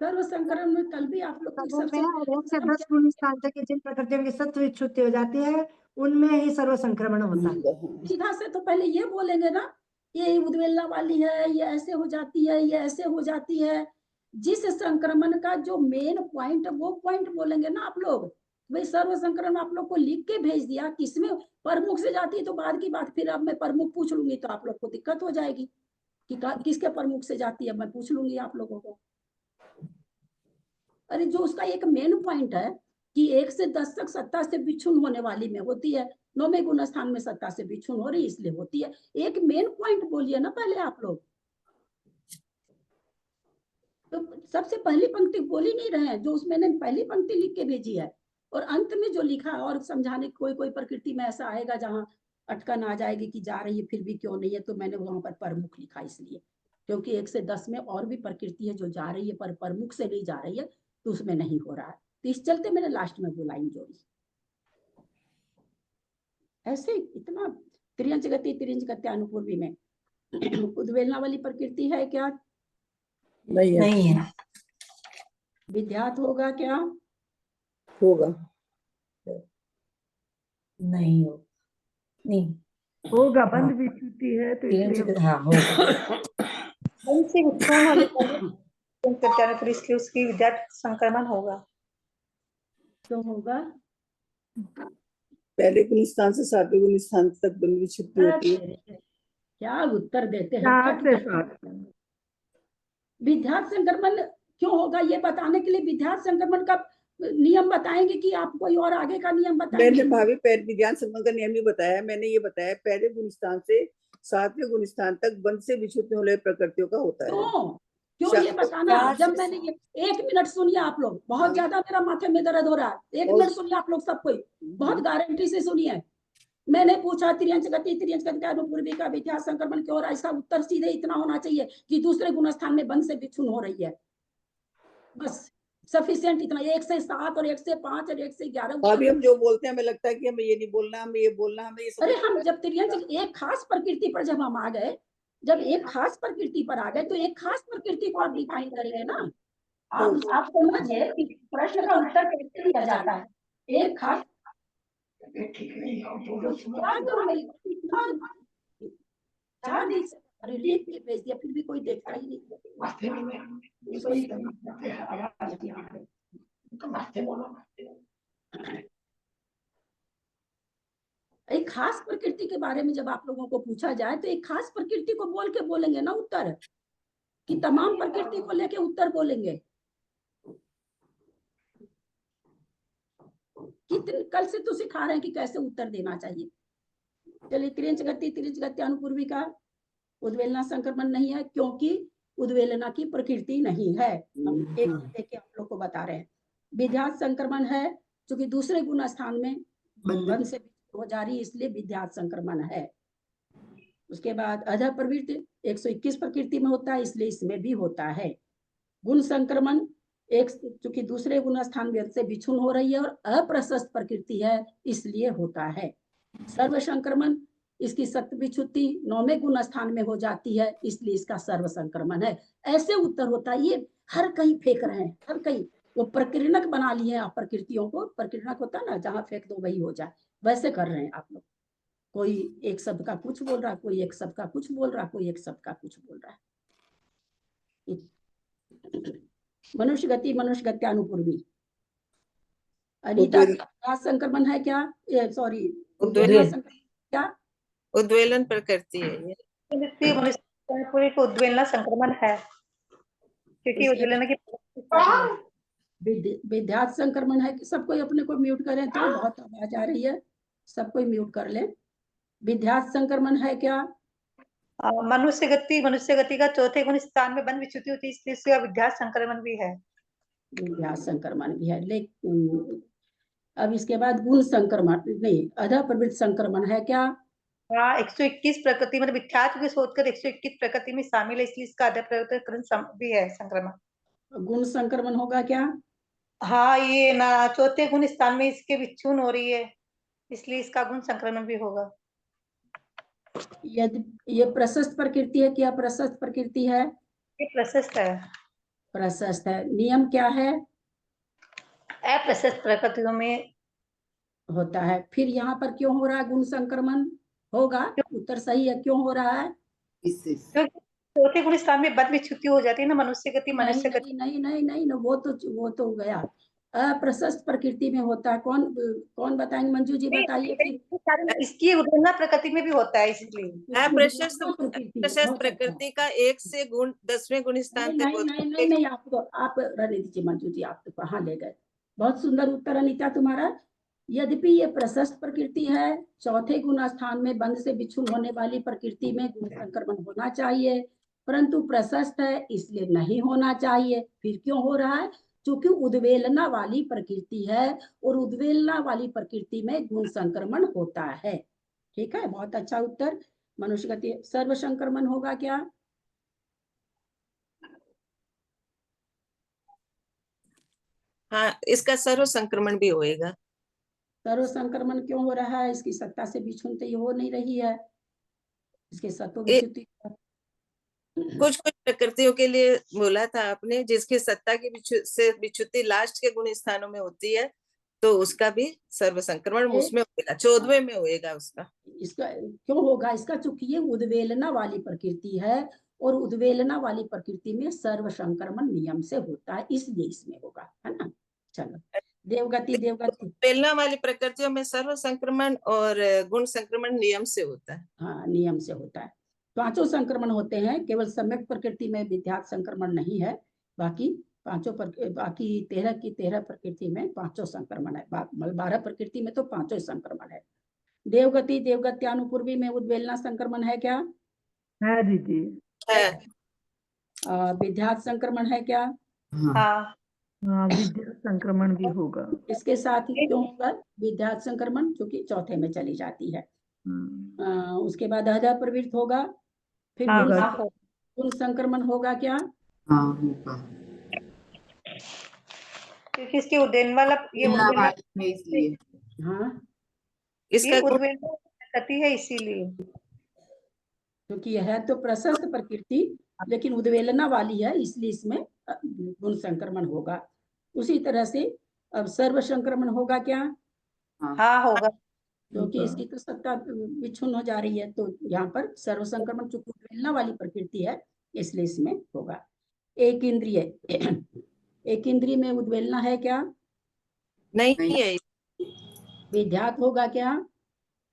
सर्व संकरण में कल भी आप लोग की सर्व सबसे में 1 से 10 गुण स्थान तक की जिन प्रकृतियों की सत्व विच्युति हो जाती है उनमें ही सर्व संक्रमण होता है। सीधा से तो पहले ये बोलेंगे ना, ये उद्वेलना वाली है, ये ऐसे हो जाती है, ये ऐसे हो जाती है। जिस संक्रमण का जो मेन पॉइंट है वो पॉइंट बोलेंगे ना आप लोग। भाई सर्व संक्रमण आप लोग को लिख के भेज दिया, किसमें प्रमुख से जाती है तो बाद की बात, फिर अब मैं प्रमुख पूछ लूंगी तो आप लोग को दिक्कत हो जाएगी कि किसके प्रमुख से जाती है, मैं पूछ लूंगी आप लोगों को। अरे जो उसका एक मेन पॉइंट है कि 1 से 10 तक सत्ता से बिछुन होने वाली में होती है, 9वें गुण स्थान में सत्ता से बिछुन हो रही इसलिए होती है। एक मेन पॉइंट बोलिए ना पहले आप लोग। तो सबसे पहली पंक्ति बोल ही नहीं रहे हैं, जो उसमें पहली पंक्ति लिख के भेजी है और अंत में जो लिखा है, और समझाने कोई कोई प्रकृति में ऐसा आएगा जहां अटकन आ जाएगी कि जा रही है फिर भी क्यों नहीं है, तो मैंने वहां पर प्रमुख लिखा इसलिए, क्योंकि 1 से 10 में और भी प्रकृति है जो जा रही है पर प्रमुख से नहीं जा रही है, तो उसमें नहीं हो रहा है। तो इस चलते मैंने लास्ट में वो लाइन जोड़ी। ऐसे इतना त्रियंच गति अनुपूर्वी में उद्वेलना वाली प्रकृति है क्या? नहीं है, नहीं है। विध्यात होगा क्या? होगा। नहीं हो, नहीं होगा, बंद विच्युति है तो इसलिए हाँ होगा। बंद से विच्छोहन होने पर फिर इसलिए उसकी विद्यार्थ संक्रमण होगा। तो होगा पहले गुण स्थान से 7वें गुण स्थान तक बंद विच्छुद्धि होती है। क्या उत्तर देते हैं? 4 से 7। विध्यात संक्रमण क्यों होगा ये बताने के लिए विध्यात संक्रमण का नियम बताएंगे कि आप कोई और आगे का नियम बताएंगे? मैंने भाभी पैर विज्ञान संबंध का नियम ही बताया, मैंने ये बताया पहले गुण स्थान से 7वें गुण स्थान तक बंद से विच्छुद्ध होने प्रकृतियों का होता है। क्यों ये बताना? जब मैंने ये 1 मिनट सुनिए आप लोग, बहुत ज्यादा मेरा माथे में दर्द हो रहा है। 1 मिनट सुनिए आप लोग सब कोई, बहुत गारंटी से सुनिए। मैंने पूछा त्रियंच गति अनुपूर्वी का विध्यात संक्रमण क्यों हो रहा है, इसका उत्तर सीधे इतना होना चाहिए कि दूसरे गुण स्थान में बंद से विच्छुन हो रही है, बस सफिशिएंट इतना। 1 से 7 और 1 से 5 और 1 से 11। अभी हम जो बोलते हैं हमें लगता है कि हमें ये नहीं बोलना, हमें ये बोलना, हमें ये सब। अरे हम जब त्रियंच एक खास प्रकृति पर जब हम आ गए, जब एक खास प्रकृति पर आ गए तो एक खास प्रकृति को आप डिफाइन करेंगे ना। आप समझिए कि प्रश्न का उत्तर कैसे दिया जाता है। एक खास चार दिन से अरे लिख के भेज दिया, फिर भी कोई देखता ही नहीं। एक खास प्रकृति के बारे में जब आप लोगों को पूछा जाए तो एक खास प्रकृति को बोल के बोलेंगे ना उत्तर, कि तमाम प्रकृति को लेके उत्तर बोलेंगे। कितने कल से तो सिखा रहे हैं कि कैसे उत्तर देना चाहिए। चलिए त्रियंच गति अनुपूर्वी का उद्वेलना संक्रमण नहीं है, क्योंकि उद्वेलना की प्रकृति नहीं है। हम एक देख आप लोग को बता रहे हैं। विध्यात संक्रमण है क्योंकि दूसरे गुण स्थान में बंद से हो जा रही है, इसलिए विध्यात संक्रमण है। उसके बाद अधः प्रवृत्ति 121 प्रकृति में होता है, इसलिए इसमें भी होता है। गुण संक्रमण एक चूंकि दूसरे गुण स्थान में से बिछुन हो रही है और अप्रशस्त प्रकृति है, इसलिए होता है। सर्व संक्रमण इसकी सत्व विच्छुद्धि 9वें गुण स्थान में हो जाती है, इसलिए इसका सर्व संक्रमण है। ऐसे उत्तर होता है। ये हर कहीं फेंक रहे हैं, हर कहीं वो प्रकीर्णक बना लिए हैं प्रकृतियों को। प्रकीर्णक होता है ना, जहां फेंक दो वही हो जाए, वैसे कर रहे हैं आप लोग। कोई एक शब्द का कुछ बोल रहा है, कोई एक शब्द का कुछ बोल रहा है, कोई एक शब्द का कुछ बोल रहा है। मनुष्य गति अनुपूर्वी अनिता संक्रमण है क्या? सॉरी, उद्वेलन क्या उद्वेलन प्रकृति है ये। तृतीय मनुष्य पूरी को उद्वेलना संक्रमण है, क्योंकि उसके उद्वेलना की प्रकृति है। विद्यार्थ संक्रमण है कि सब कोई अपने को म्यूट करें, तो बहुत आवाज आ रही है, सब कोई म्यूट कर ले। विद्यार्थ संक्रमण है क्या? मनुष्य गति का चौथे गुण स्थान में बंद विच्युति होती है, इसलिए इसका विद्यार्थ संक्रमण भी है। विद्यार्थ संक्रमण भी है, लेकिन अब इसके बाद गुण संक्रमण नहीं, अधः प्रवृत्त संक्रमण है क्या? हाँ, 121 प्रकृति मतलब मिथ्यात्व की सोचकर 121 प्रकृति में शामिल है, इसलिए इसका अधः प्रवृत्त भी है संक्रमण। गुण संक्रमण होगा क्या? हाँ, ये ना चौथे गुण स्थान में इसके विच्छून हो रही है, इसलिए इसका गुण संक्रमण भी होगा। यदि ये प्रशस्त प्रकृति है क्या प्रशस्त प्रकृति है? ये प्रशस्त है। प्रशस्त है। नियम क्या है? अप्रशस्त प्रकृतियों में होता है। फिर यहाँ पर क्यों हो रहा है गुण संक्रमण? होगा, उत्तर सही है। क्यों हो रहा है? चौथे गुण स्थान में बद विच्युति हो जाती है ना, मनुष्य गति नहीं मनुष्य गति। नहीं नहीं नहीं नहीं, वो तो गया। अप्रशस्त प्रकृति में होता है। कौन बताएंगे? मंजू जी बताइए फिर। इसकी उद्वेलना प्रकृति में भी होता है, इसलिए अप्रशस्त प्रकृति का 1 से 10वें गुण स्थान तक होता है। नहीं, आप रहने दीजिए मंजू जी, आप तो कहाँ ले गए। बहुत सुंदर उत्तर अनीता तुम्हारा। यद्यपि ये प्रशस्त प्रकृति है, चौथे गुण स्थान में बंध से विच्छुन होने वाली प्रकृति में गुण संक्रमण होना चाहिए, परंतु प्रशस्त है इसलिए नहीं होना चाहिए। फिर क्यों हो रहा है? क्योंकि उद्वेलना वाली प्रकृति है, और उद्वेलना वाली प्रकृति में गुण संक्रमण होता है। ठीक है, बहुत अच्छा उत्तर। मनुष्य गति सर्व संक्रमण होगा क्या? हाँ, इसका सर्व संक्रमण भी होएगा। सर्व संक्रमण क्यों हो रहा है? इसकी सत्ता से विच्छुन तो ये हो नहीं रही है, इसके सत्व विच्युति। कुछ प्रकृतियों के लिए बोला था आपने, जिसकी सत्ता की विच्युति लास्ट के गुण स्थानों में होती है, तो उसका भी सर्व संक्रमण उसमें होगा, 14वें में होएगा उसका। इसका क्यों होगा? इसका चूंकि ये उद्वेलना वाली प्रकृति है, और उद्वेलना वाली प्रकृति में सर्व संक्रमण नियम से होता है, इसलिए इसमें होगा, है ना। चलो, देवगति उद्वेलना वाली प्रकृतियों में सर्व संक्रमण और गुण संक्रमण नियम से होता है। हाँ, नियम से होता है। पांचों संक्रमण होते हैं, केवल सम्यक प्रकृति में विद्यार्थ संक्रमण नहीं है। बाकी 13 की 13 प्रकृति में पांचों संक्रमण है। 12 प्रकृति में तो पांचों संक्रमण है। देवगत्यानुपूर्वी में उद्वेलना संक्रमण है क्या? है दीदी। विद्यार्थ संक्रमण है क्या? हाँ, विद्यार्थ संक्रमण भी होगा। इसके साथ ही क्यों होगा विद्यार्थ संक्रमण? क्योंकि चौथे में चली जाती है। उसके बाद अधः प्रवृत्त होगा। फिर गुण संक्रमण होगा क्या? क्योंकि इसकी उद्वेलन वाला ये इसलिए हाँ, इसका उद्वेलन प्रकृति है, इसीलिए। क्योंकि यह है तो प्रशस्त प्रकृति, लेकिन उद्वेलना वाली है, इसलिए इसमें गुण संक्रमण होगा। उसी तरह से अब सर्व संक्रमण होगा क्या? हाँ, होगा। क्योंकि इसकी तो सत्ता विच्छुन हो जा रही है, तो यहाँ पर सर्व संक्रमण चूंकि उद्वेलना वाली प्रकृति है, इसलिए इसमें होगा। एक इंद्रिय में उद्वेलना है क्या? नहीं है। विद्यार्थ होगा क्या?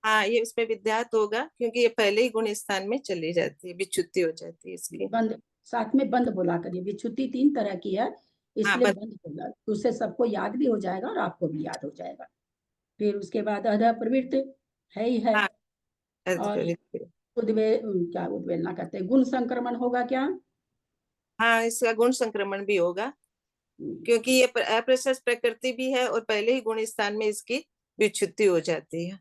हाँ, ये उसमें विद्यार्थ होगा, क्योंकि ये पहले ही गुण स्थान में चली जाती है, विच्युति हो जाती है, इसलिए बंद। साथ में बंद बोला करिए। विच्युति 3 तरह की है, इसलिए बंद बोला, तो उससे सबको याद भी हो जाएगा और आपको भी याद हो जाएगा। फिर उसके बाद अधः प्रवृत्त है ही है। और क्या उद्वेलना कहते हैं? गुण संक्रमण होगा क्या? हाँ, इसका गुण संक्रमण भी होगा, क्योंकि ये अप्रशस्त प्रकृति भी है और पहले ही गुण स्थान में इसकी विच्युति हो जाती है।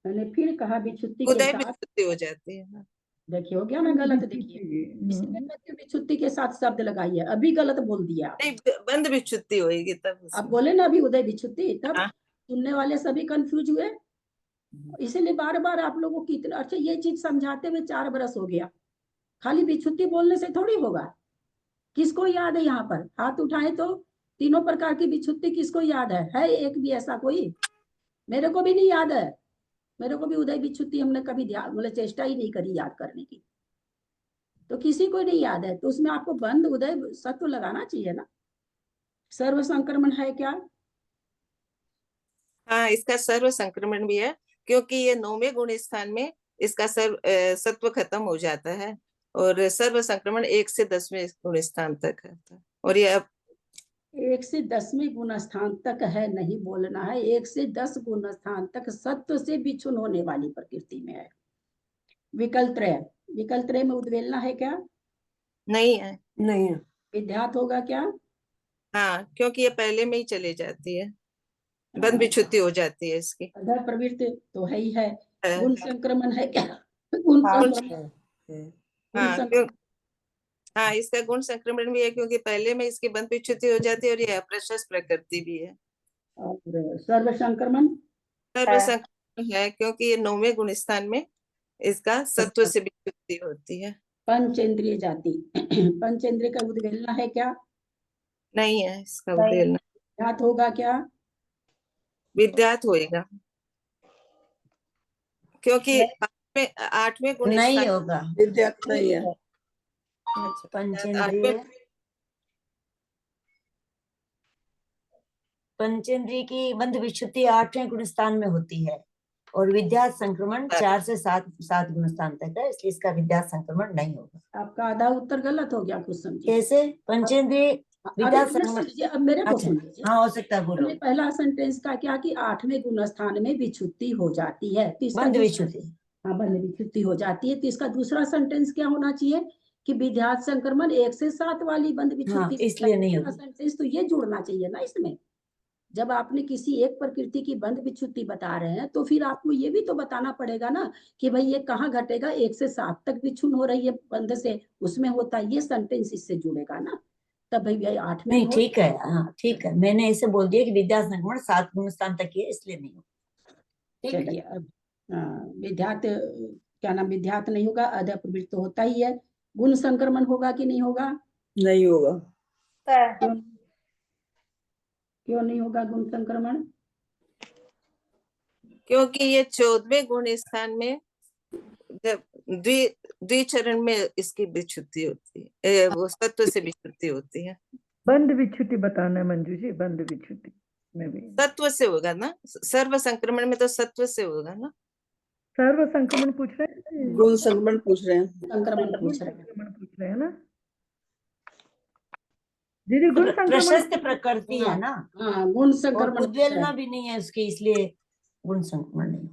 मैंने फिर कहा विच्युति उदय विच्युति हो जाती है। देखिए, हो गया ना गलत? देखिए, इसलिए विच्युति के साथ शब्द लगाइए। अभी गलत बोल दिया। बंद विच्युति होगी तब। आप बोले ना अभी उदय विच्युति, तब सुनने वाले सभी कंफ्यूज हुए। इसीलिए बार बार आप लोगों की इतना अच्छा ये चीज समझाते हुए 4 बरस हो गया। खाली विच्युति बोलने से थोड़ी होगा। किसको याद है? यहाँ पर हाथ उठाए तो तीनों प्रकार की विच्युति किसको याद है एक भी ऐसा कोई? मेरे को भी नहीं याद है। मेरे को भी उदय विच्युति हमने कभी ध्यान चेष्टा ही नहीं करी याद करने की, तो किसी को नहीं याद है। तो उसमें आपको बंद उदय सत्व लगाना चाहिए ना। सर्व संक्रमण है क्या? हाँ, इसका सर्व संक्रमण भी है, क्योंकि ये 9वें गुण स्थान में इसका सत्व खत्म हो जाता है और सर्व संक्रमण 1 से 10वें गुण स्थान तक है। और ये अब 1 से 10वें गुण स्थान तक है नहीं बोलना है, 1 से 10 गुण स्थान तक सत्व से विच्छुन होने वाली प्रकृति में है। विकल्प त्रय में उद्वेलना है क्या? नहीं है। नहीं है। विध्यात होगा क्या? हाँ, क्योंकि ये पहले में ही चली जाती है, बंद विच्छुत्ति हो जाती है इसकी। अधर प्रवृत्ति तो है ही है। है। गुण संक्रमण है क्या? गुण संक्रमण हाँ, हाँ, इसका गुण संक्रमण भी है क्योंकि पहले में इसकी बंद विच्छुत्ति हो जाती है और ये अप्रशस्त प्रकृति भी है। और सर्व संक्रमण है क्योंकि ये 9वें गुण स्थान में इसका सत्व से विच्छुत्ति होती है। पंचेंद्रिय जाति पंचेंद्रिय का उद्वेलना है क्या? नहीं है इसका उद्वेलना। विध्यात होगा क्या? विद्यात होएगा क्योंकि 8वें गुण नहीं होगा। विद्यात नहीं है। पंचेंद्रिय की बंध विच्छुत्ति 8वें गुण स्थान में होती है और विद्यात संक्रमण 4 से 7 गुण स्थान तक है, इसलिए इसका विद्यात संक्रमण नहीं होगा। आपका आधा उत्तर गलत हो गया, कुछ समझिए। कैसे? पंचेंद्रिय विद्यात संक्रमण। अब मेरे को सुनिए। हाँ, हो सकता है, बोलो। पहला सेंटेंस का क्या कि 8वें गुण स्थान में विच्छुत्ति हो जाती है, बंध विच्छुत्ति। हाँ, बंध विच्छुत्ति हो जाती है। तो इसका दूसरा सेंटेंस क्या होना चाहिए कि विद्यात संक्रमण 1 से 7 वाली बंध विच्छुत्ति। इसलिए नहीं होगा सेंटेंस तो ये जुड़ना चाहिए ना इसमें। जब आपने किसी एक प्रकृति की बंध विच्छुत्ति बता रहे हैं तो फिर आपको ये भी तो बताना पड़ेगा ना कि भाई ये कहाँ घटेगा। 1 से 7 तक विच्छुन हो रही है बंध से, उसमें होता है, ये सेंटेंस इससे जुड़ेगा ना, तब भाई 8 में नहीं। ठीक है, हाँ ठीक है, मैंने ऐसे बोल दिया कि विद्या संक्रमण 7 गुण स्थान तक ही है, इसलिए नहीं होगा। चलिए अब विद्यात क्या नाम, विद्यात नहीं होगा, अधः प्रवृत्त तो होता ही है। गुण संक्रमण होगा कि नहीं होगा? नहीं होगा। क्यों नहीं होगा गुण संक्रमण? क्योंकि ये 14वें गुण स्थान में जब द्विचरण में इसकी विच्छुत्ति होती है, वो सत्व से विच्छुत्ति होती है। बंध विच्छुत्ति बताना है मंजू जी, बंध विच्छुत्ति में भी सत्व से होगा ना, सर्व संक्रमण में तो सत्व से होगा ना। सर्व संक्रमण पूछ रहे हैं, गुण संक्रमण पूछ रहे हैं, संक्रमण पूछ रहे हैं ना दीदी। गुण संक्रमण प्रशस्त प्रकृति है ना। हाँ, गुण संक्रमण उद्वेलना भी नहीं है उसकी, इसलिए गुण संक्रमण नहीं।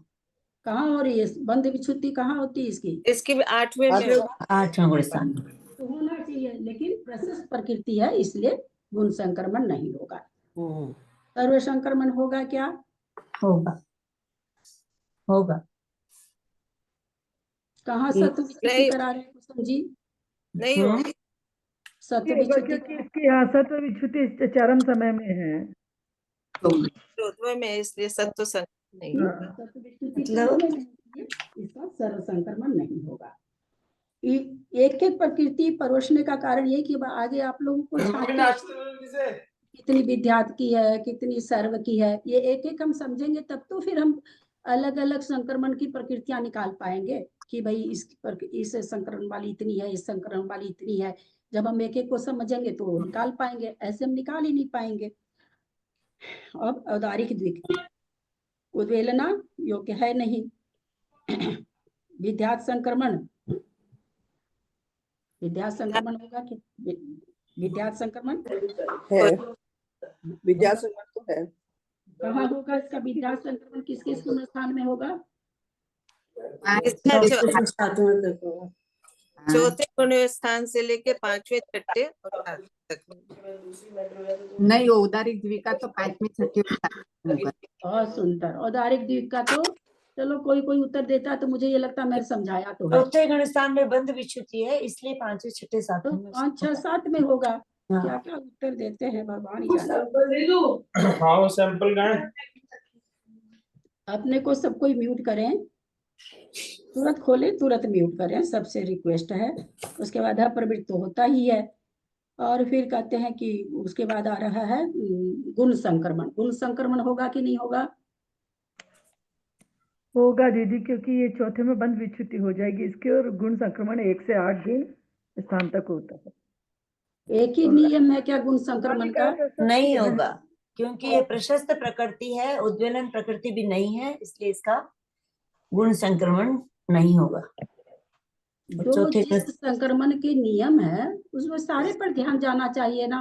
कहाँ हो रही है बंध विच्छुत्ति? कहाँ होती है इसकी? इसकी 8वें में, 8वां गुण स्थान तो होना चाहिए, लेकिन प्रशस्त प्रकृति है इसलिए गुण संक्रमण नहीं होगा। सर्व संक्रमण होगा क्या? होगा। होगा। कहाँ सत्व विच्छुत्ति करा रहे हैं कुसुम जी? नहीं होगी सत्व विच्छुत्ति, क्योंकि इसकी सत्व विच्छुत्ति चरम समय में है, 14वें में, इसलिए सत्व संक्रमण नहीं होगा। सत्व विच्छुत्ति इसका सर्व संक्रमण नहीं होगा। एक एक प्रकृति परोसने का कारण ये कि आगे आप लोगों को कितनी विद्यात की है, कितनी सर्व की है, ये एक एक हम समझेंगे, तब तो फिर हम अलग अलग संक्रमण की प्रकृतियां निकाल पाएंगे कि भाई इस संक्रमण वाली इतनी है, इस संक्रमण वाली इतनी है। जब हम एक एक को समझेंगे तो निकाल पाएंगे, ऐसे हम निकाल ही नहीं पाएंगे। अब औदारिक द्विक उद्वेलना योग्य है नहीं। विद्यात संक्रमण, विद्यात संक्रमण होगा कि विद्यात संक्रमण है? विद्यात संक्रमण तो है। कहाँ होगा इसका विद्यात संक्रमण? किस किस गुण स्थान में होगा? चौथे गुण स्थान से लेके 5वें, 6ठे और 7वें तक। नहीं, औदारिक द्विका तो 5वें, 6ठे। बहुत सुंदर। औदारिक द्विक का तो चलो कोई कोई उत्तर देता है तो मुझे ये लगता है मैंने समझाया तो है। चौथे गुण स्थान में बंध विच्छुत्ति है, इसलिए 5वें, 6ठे, 7वें, 5, 6, 7 में होगा। क्या क्या उत्तर देते हैं भगवान ही जाने। अपने को सब कोई म्यूट करें, तुरंत खोले तुरंत म्यूट करें, सबसे रिक्वेस्ट है। उसके बाद प्रवृत्त तो होता ही है और फिर कहते हैं कि उसके बाद आ रहा है गुण संक्रमण। गुण संक्रमण होगा कि नहीं होगा? होगा दीदी, क्योंकि ये चौथे में बंध विच्छुत्ति हो जाएगी इसके, और गुण संक्रमण 1 से 8 गुण स्थान तक होता है। एक ही नियम है क्या गुण संक्रमण का? नहीं होगा, क्योंकि ये प्रशस्त प्रकृति है, उद्वेलन प्रकृति भी नहीं है, इसलिए इसका गुण संक्रमण नहीं होगा। जो चौथे जिस संक्रमण के नियम है उसमें सारे पर ध्यान जाना चाहिए ना,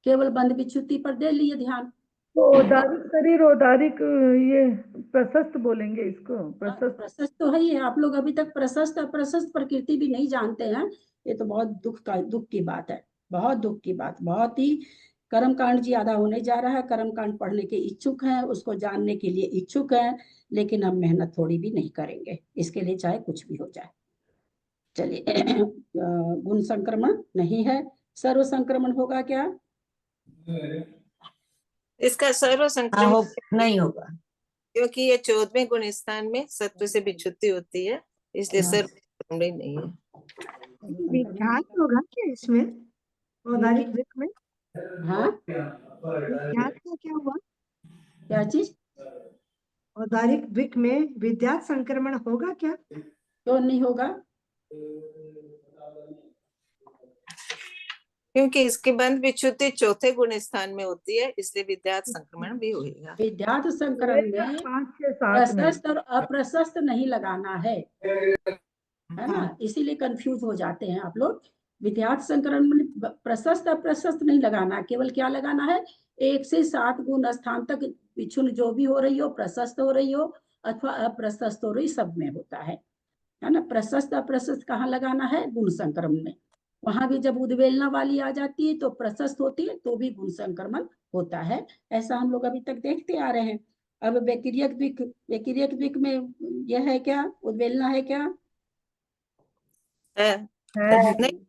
केवल बंद विच्छुति पर दे लिए ध्यान। तो औदारिक शरीर, औदारिक ये प्रशस्त बोलेंगे इसको, प्रशस्त। प्रशस्त तो है ही है, आप लोग अभी तक प्रशस्त अप्रशस्त प्रकृति भी नहीं जानते हैं। ये तो बहुत दुख की बात है, बहुत दुख की बात। बहुत ही कर्म कांड ज्यादा होने जा रहा है। कर्म कांड पढ़ने के इच्छुक हैं, उसको जानने के लिए इच्छुक हैं, लेकिन हम मेहनत थोड़ी भी नहीं करेंगे इसके लिए, चाहे कुछ भी हो जाए। चलिए गुण संक्रमण नहीं है, सर्व संक्रमण होगा क्या? इसका सर्व संक्रमण नहीं होगा, क्योंकि ये 14वें गुण स्थान में सत्व से विच्छुति होती है, इसलिए सर्व संक्रमण नहीं है। विख्यात होगा क्या इसमें, औदारिक वृक में? हाँ, विख्यात का क्या हुआ? क्या चीज? औदारिक वृक में विद्यात संक्रमण होगा क्या? क्यों नहीं होगा? क्योंकि इसके बंद विच्छुति चौथे गुण स्थान में होती है, इसलिए विद्यात संक्रमण भी होगा। विद्यात संक्रमण में 5, 6, 7 में प्रशस्त और अप्रशस्त नहीं लगाना है ना, इसीलिए कंफ्यूज हो जाते हैं आप लोग। विद्यात संक्रमण में प्रशस्त अप्रशस्त नहीं लगाना, केवल क्या लगाना है, 1 से 7 गुण स्थान तक विच्छुन जो भी हो रही हो, प्रशस्त हो रही हो अथवा अप्रशस्त हो रही, सब में होता है ना। प्रशस्त अप्रशस्त कहाँ लगाना है? गुण संक्रमण में। वहां भी जब उद्वेलना वाली आ जाती है तो प्रशस्त होती है, तो भी गुण संक्रमण होता है। ऐसा हम लोग अभी तक देखते आ रहे हैं। अब वैकिरियक द्विक में यह है क्या, उद्वेलना है क्या? है नहीं,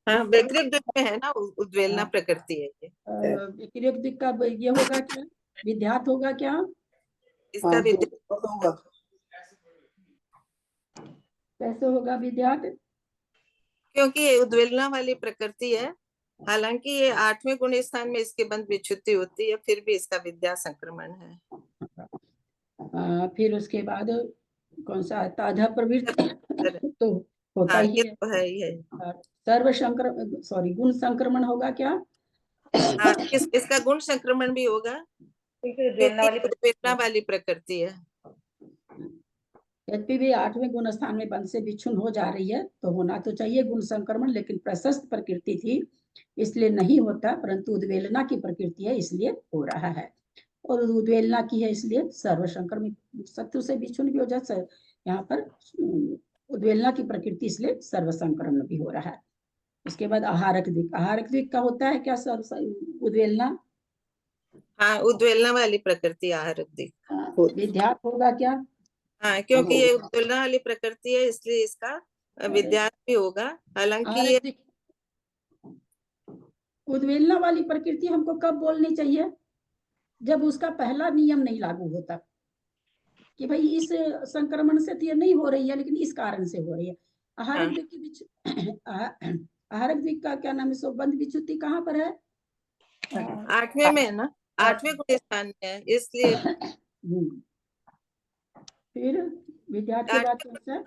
हाँ वैकृत द्विक में है ना, उद्वेलना हाँ। प्रकृति है ये। वैकिरियक द्विक का ये होगा क्या, विद्यात होगा क्या? इसका विद्यात होगा। कैसे होगा विद्यात? क्योंकि ये उद्वेलना वाली प्रकृति है, हालांकि ये 8वें गुण स्थान में इसके बंद विच्छुति होती है, फिर भी इसका विद्या संक्रमण है। फिर उसके बाद कौन सा आता? अधा प्रवृत्ति तो होता ही है। तो है ही है। सर्व संक्रमण, सॉरी, गुण संक्रमण होगा क्या? हाँ, इसका गुण संक्रमण भी होगा, उद्वेलना वाली प्रकृति है। यद्यपि भी 8वें गुण स्थान में बंद से विच्छुन हो जा रही है, तो होना तो चाहिए गुण संक्रमण, लेकिन प्रशस्त प्रकृति थी इसलिए नहीं होता, परंतु उद्वेलना की प्रकृति है इसलिए हो रहा है। और उद्वेलना की है इसलिए सर्व संक्रमित, शत्रु से विच्छुन भी हो जाए, यहाँ पर उद्वेलना की प्रकृति इसलिए सर्व संक्रमण भी हो रहा है। उसके बाद आहारक द्विक, आहारक द्विक का होता है क्या उद्वेलना? हाँ, उद्वेलना वाली प्रकृति आहारक द्विक। विद्यात होगा क्या? हाँ, क्योंकि ये उद्वेलना वाली प्रकृति है इसलिए इसका विद्यात भी होगा, हालांकि ये उद्वेलना वाली प्रकृति हमको कब बोलनी चाहिए? जब उसका पहला नियम नहीं लागू होता कि भाई इस संक्रमण से तो ये नहीं हो रही है, लेकिन इस कारण से हो रही है। आहारक द्विक की आहारक द्विक का क्या नाम है, सोबंद विच्छुति कहाँ पर है? 8वें में है ना, 8वें गुण स्थान में है, इसलिए फिर विद्यात के बाद कौन सा?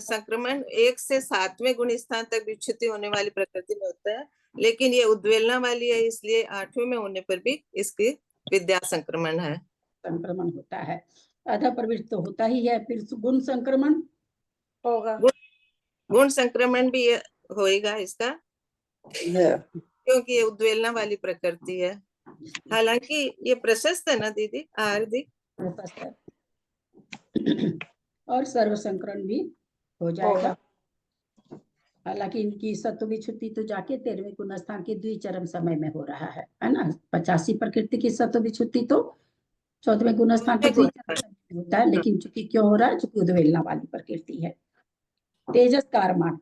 संक्रमण 1 से 7वें गुण स्थान तक विच्छुति होने वाली प्रकृति में होता है, लेकिन ये उद्वेलना वाली है इसलिए 8वें में होने पर भी इसकी विद्या संक्रमण है, संक्रमण होता है। अधा प्रवृत्ति तो होता ही है। फिर गुण संक्रमण होगा, गुण संक्रमण भी होएगा इसका, क्योंकि ये उद्वेलना वाली प्रकृति है। हालांकि ये प्रशस्त है ना दीदी, आहारदिक प्रशस्त है और सर्व संकरण भी हो जाएगा। हालांकि इनकी सत्व विच्छुति तो जाके 13वें गुण स्थान के द्विचरम समय में हो रहा है ना। 85 प्रकृति की सत्व विच्छुति तो 14वें गुण स्थान के द्विचरम समय में होता है, लेकिन चूंकि क्यों हो रहा है? चूंकि उद्वेलना वाली प्रकृति है। तेजस कारमान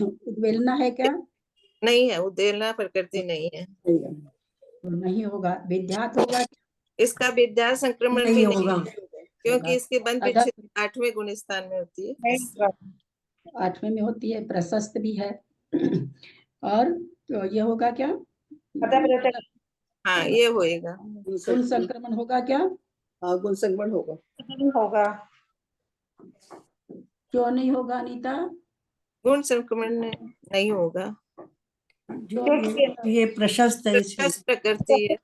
उद्वेलना है क्या? नहीं है, उद्वेलना प्रकृति नहीं है, तो नहीं होगा। विद्यात होगा? इसका विद्या संक्रमण भी नहीं होगा, क्योंकि इसकी बंद विच्छुति 8वें गुण स्थान में होती है, 8वें में होती है, प्रशस्त भी है। और तो ये होगा क्या? हाँ, ये होएगा। गुण संक्रमण होगा क्या? हाँ, गुण संक्रमण होगा। होगा। क्यों नहीं होगा अनीता? गुण संक्रमण नहीं होगा, ये प्रशस्त है इसलिए। प्रशस्त प्रकृति है।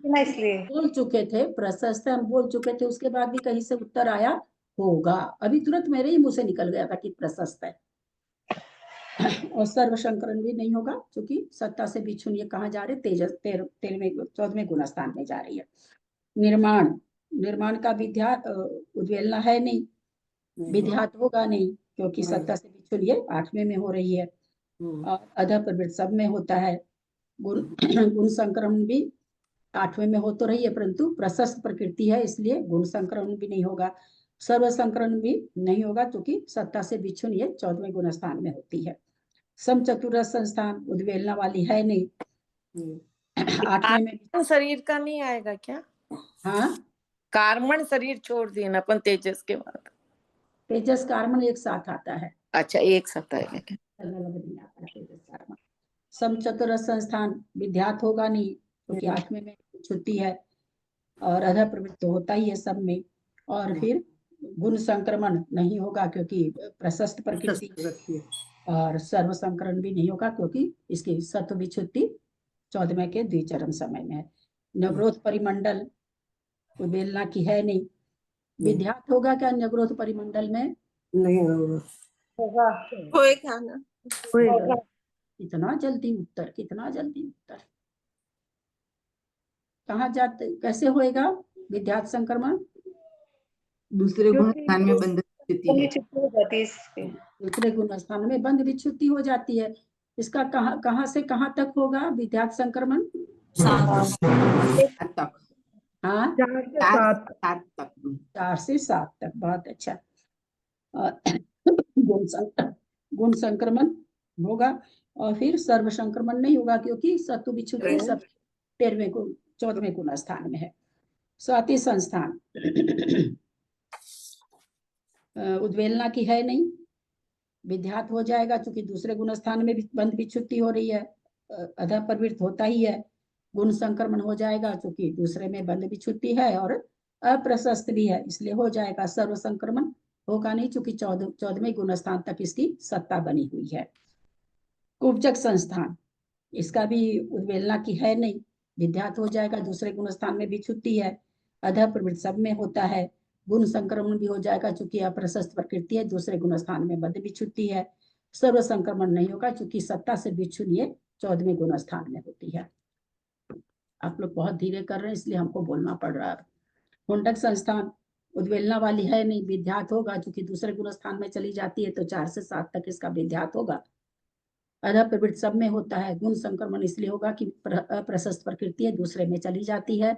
ना इसलिए बोल चुके थे प्रशस्त है, हम बोल चुके थे, उसके बाद भी कहीं से उत्तर आया होगा। अभी तुरंत मेरे ही मुंह से निकल गया था कि प्रशस्त है। और सर्वशंकरण भी नहीं होगा क्योंकि सत्ता से बिछुन ये कहाँ जा रहे, तेजस 14वें गुणस्थान में जा रही है। निर्माण, निर्माण का विद्या उद्वेलना है नहीं, विद्यात होगा नहीं क्योंकि सत्ता से बिछुन ये 8वें में हो रही है। और अधः प्रवृत्त सब में होता है। गुण संक्रमण भी 8वें में हो तो रही है परंतु प्रशस्त प्रकृति है इसलिए गुण संक्रमण भी नहीं होगा। सर्व संक्रमण भी नहीं होगा क्योंकि सत्ता से बिछुन ये 14वें गुण स्थान में होती है। सम चतुरस संस्थान उद्वेलना वाली है नहीं। 8वें में शरीर का नहीं आएगा क्या? हाँ, कार्बन शरीर छोड़ दिए ना अपन तेजस के बाद। तेजस कार्बन एक साथ आता है। अच्छा, एक साथ आएगा क्या? अलग नहीं आता तेजस कार्बन। सम चतुरस संस्थान विद्यात होगा नहीं क्योंकि 8वें में छुट्टी है और अधः प्रवृत्त होता ही है सब में। और फिर गुण संक्रमण नहीं होगा क्योंकि प्रशस्त प्रकृति। और सर्व संकरण भी नहीं होगा क्योंकि इसकी सत्व विच्छुत्ति 14वें के द्विचरम समय में है। नवग्रोथ परिमंडल उद्वेलना की है नहीं। विद्यात होगा क्या नवग्रोथ परिमंडल में? नहीं होगा। होएगा ना। कितना जल्दी उत्तर, कितना जल्दी उत्तर। कहाँ जाते, कैसे होएगा विद्यात संक्रमण? दूसरे गुण स्थान में बंध स्थिति है। हो जाती है इसकी। दूसरे गुण स्थान में बंध विच्छुत्ति हो जाती है। इसका कहाँ से कहाँ तक होगा विद्यात संक्रमण? 7 तक। हाँ, 4 से 7 7 तक। 4 से 7 तक, बहुत अच्छा। गुण संक्रमण होगा और फिर सर्व संक्रमण नहीं होगा क्योंकि सत्व विच्छुत्ति सब 14वें गुण स्थान में है। स्वाति संस्थान उद्वेलना की है नहीं, विद्यात हो जाएगा क्योंकि दूसरे गुण स्थान में भी बंध विच्छुत्ति हो रही है। अधः प्रवृत्त होता ही है। गुण संक्रमण हो जाएगा क्योंकि दूसरे में बंध विच्छुत्ति है और अप्रशस्त भी है इसलिए हो जाएगा। सर्व संक्रमण होगा नहीं क्योंकि 14वें गुण स्थान तक इसकी सत्ता बनी हुई है। कुब्जक संस्थान, इसका भी उद्वेलना की है नहीं, विद्यात हो जाएगा, दूसरे गुण स्थान में विच्छुत्ति है। अधः प्रवृत्त सब में होता है। गुण संक्रमण भी हो जाएगा क्योंकि अप्रशस्त प्रकृति है, दूसरे गुण स्थान में बंध विच्छुत्ति है। सर्व संक्रमण नहीं होगा क्योंकि सत्ता से बिच्छुन ये 14वें गुण स्थान में होती है। आप लोग बहुत धीरे कर रहे हैं इसलिए हमको बोलना पड़ रहा है। हुंडक संस्थान उद्वेलना वाली है नहीं, विद्यात होगा क्योंकि दूसरे गुण स्थान में चली जाती है तो 4 से 7 तक इसका विद्यात होगा। अधः प्रवृत्त सब में होता है। गुण संक्रमण इसलिए होगा कि अप्रशस्त प्रकृति है, दूसरे में चली जाती है,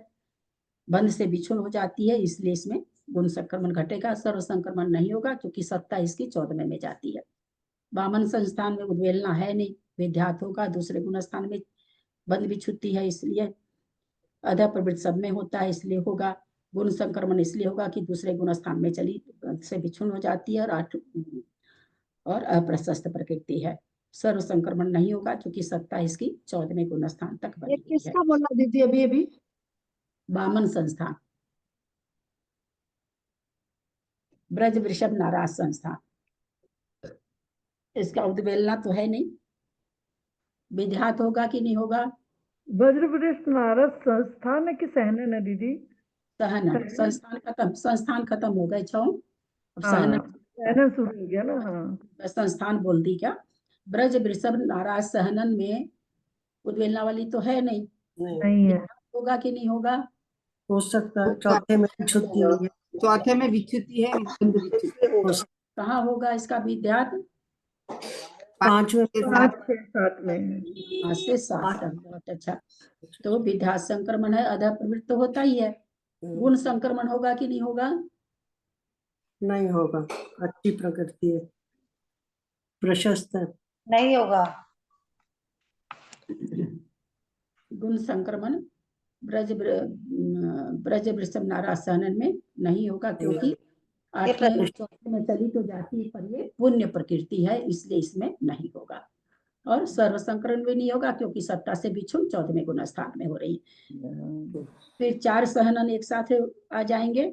बंध से बिछुन हो जाती है इसलिए इसमें गुण संक्रमण घटेगा। सर्व संक्रमण नहीं होगा क्योंकि सत्ता इसकी 14वें में जाती है। वामन संस्थान में उद्वेलना है नहीं, विद्यात होगा, दूसरे गुण स्थान में बंध विच्छुत्ति है इसलिए। अधः प्रवृत्त सब में होता है इसलिए होगा। गुण संक्रमण इसलिए होगा कि दूसरे गुण स्थान में चली से बिछुन हो जाती है और अप्रशस्त प्रकृति है। सर्व संक्रमण नहीं होगा क्योंकि सत्ता इसकी 14वें गुण स्थान तक बनी ये हुई है। किसका बोला दीदी अभी? वामन संस्थान, ब्रज वृषभ नाराज संस्थान, इसका उद्वेलना तो है नहीं, विद्यात होगा कि नहीं होगा? वज्रवृष्ट नारद संस्थान है कि सहनन है दीदी? सहनन, संस्थान खत्म हो गए छो, अब हाँ, सहनन सहनन शुरू हो गया ना। हाँ, संस्थान बोल दी क्या? ब्रज वृषभ नाराज सहनन में उद्वेलना वाली तो है नहीं, नहीं है। होगा कि नहीं होगा? हो सकता है चौथे में छुट्टी होगी। चौथे में विच्छुत्ति है। कहाँ होगा इसका विद्यात? 5 में 5 से 7 में। 5 से 7 तक, बहुत अच्छा। तो विद्यात संक्रमण है, अधः प्रवृत्त तो होता ही है। गुण संक्रमण होगा कि नहीं होगा? नहीं होगा, अच्छी प्रकृति है, प्रशस्त है। नहीं होगा। गुण संक्रमण ब्रज वृषभ नाराज सहनन में नहीं होगा क्योंकि 8वें चौथे में चली तो जाती है पर ये पुण्य प्रकृति है इसलिए इसमें नहीं होगा। और सर्व संकरण भी नहीं होगा क्योंकि सत्ता से बिछुन 14वें गुण स्थान में हो रही है। फिर 4 सहनन एक साथ आ जाएंगे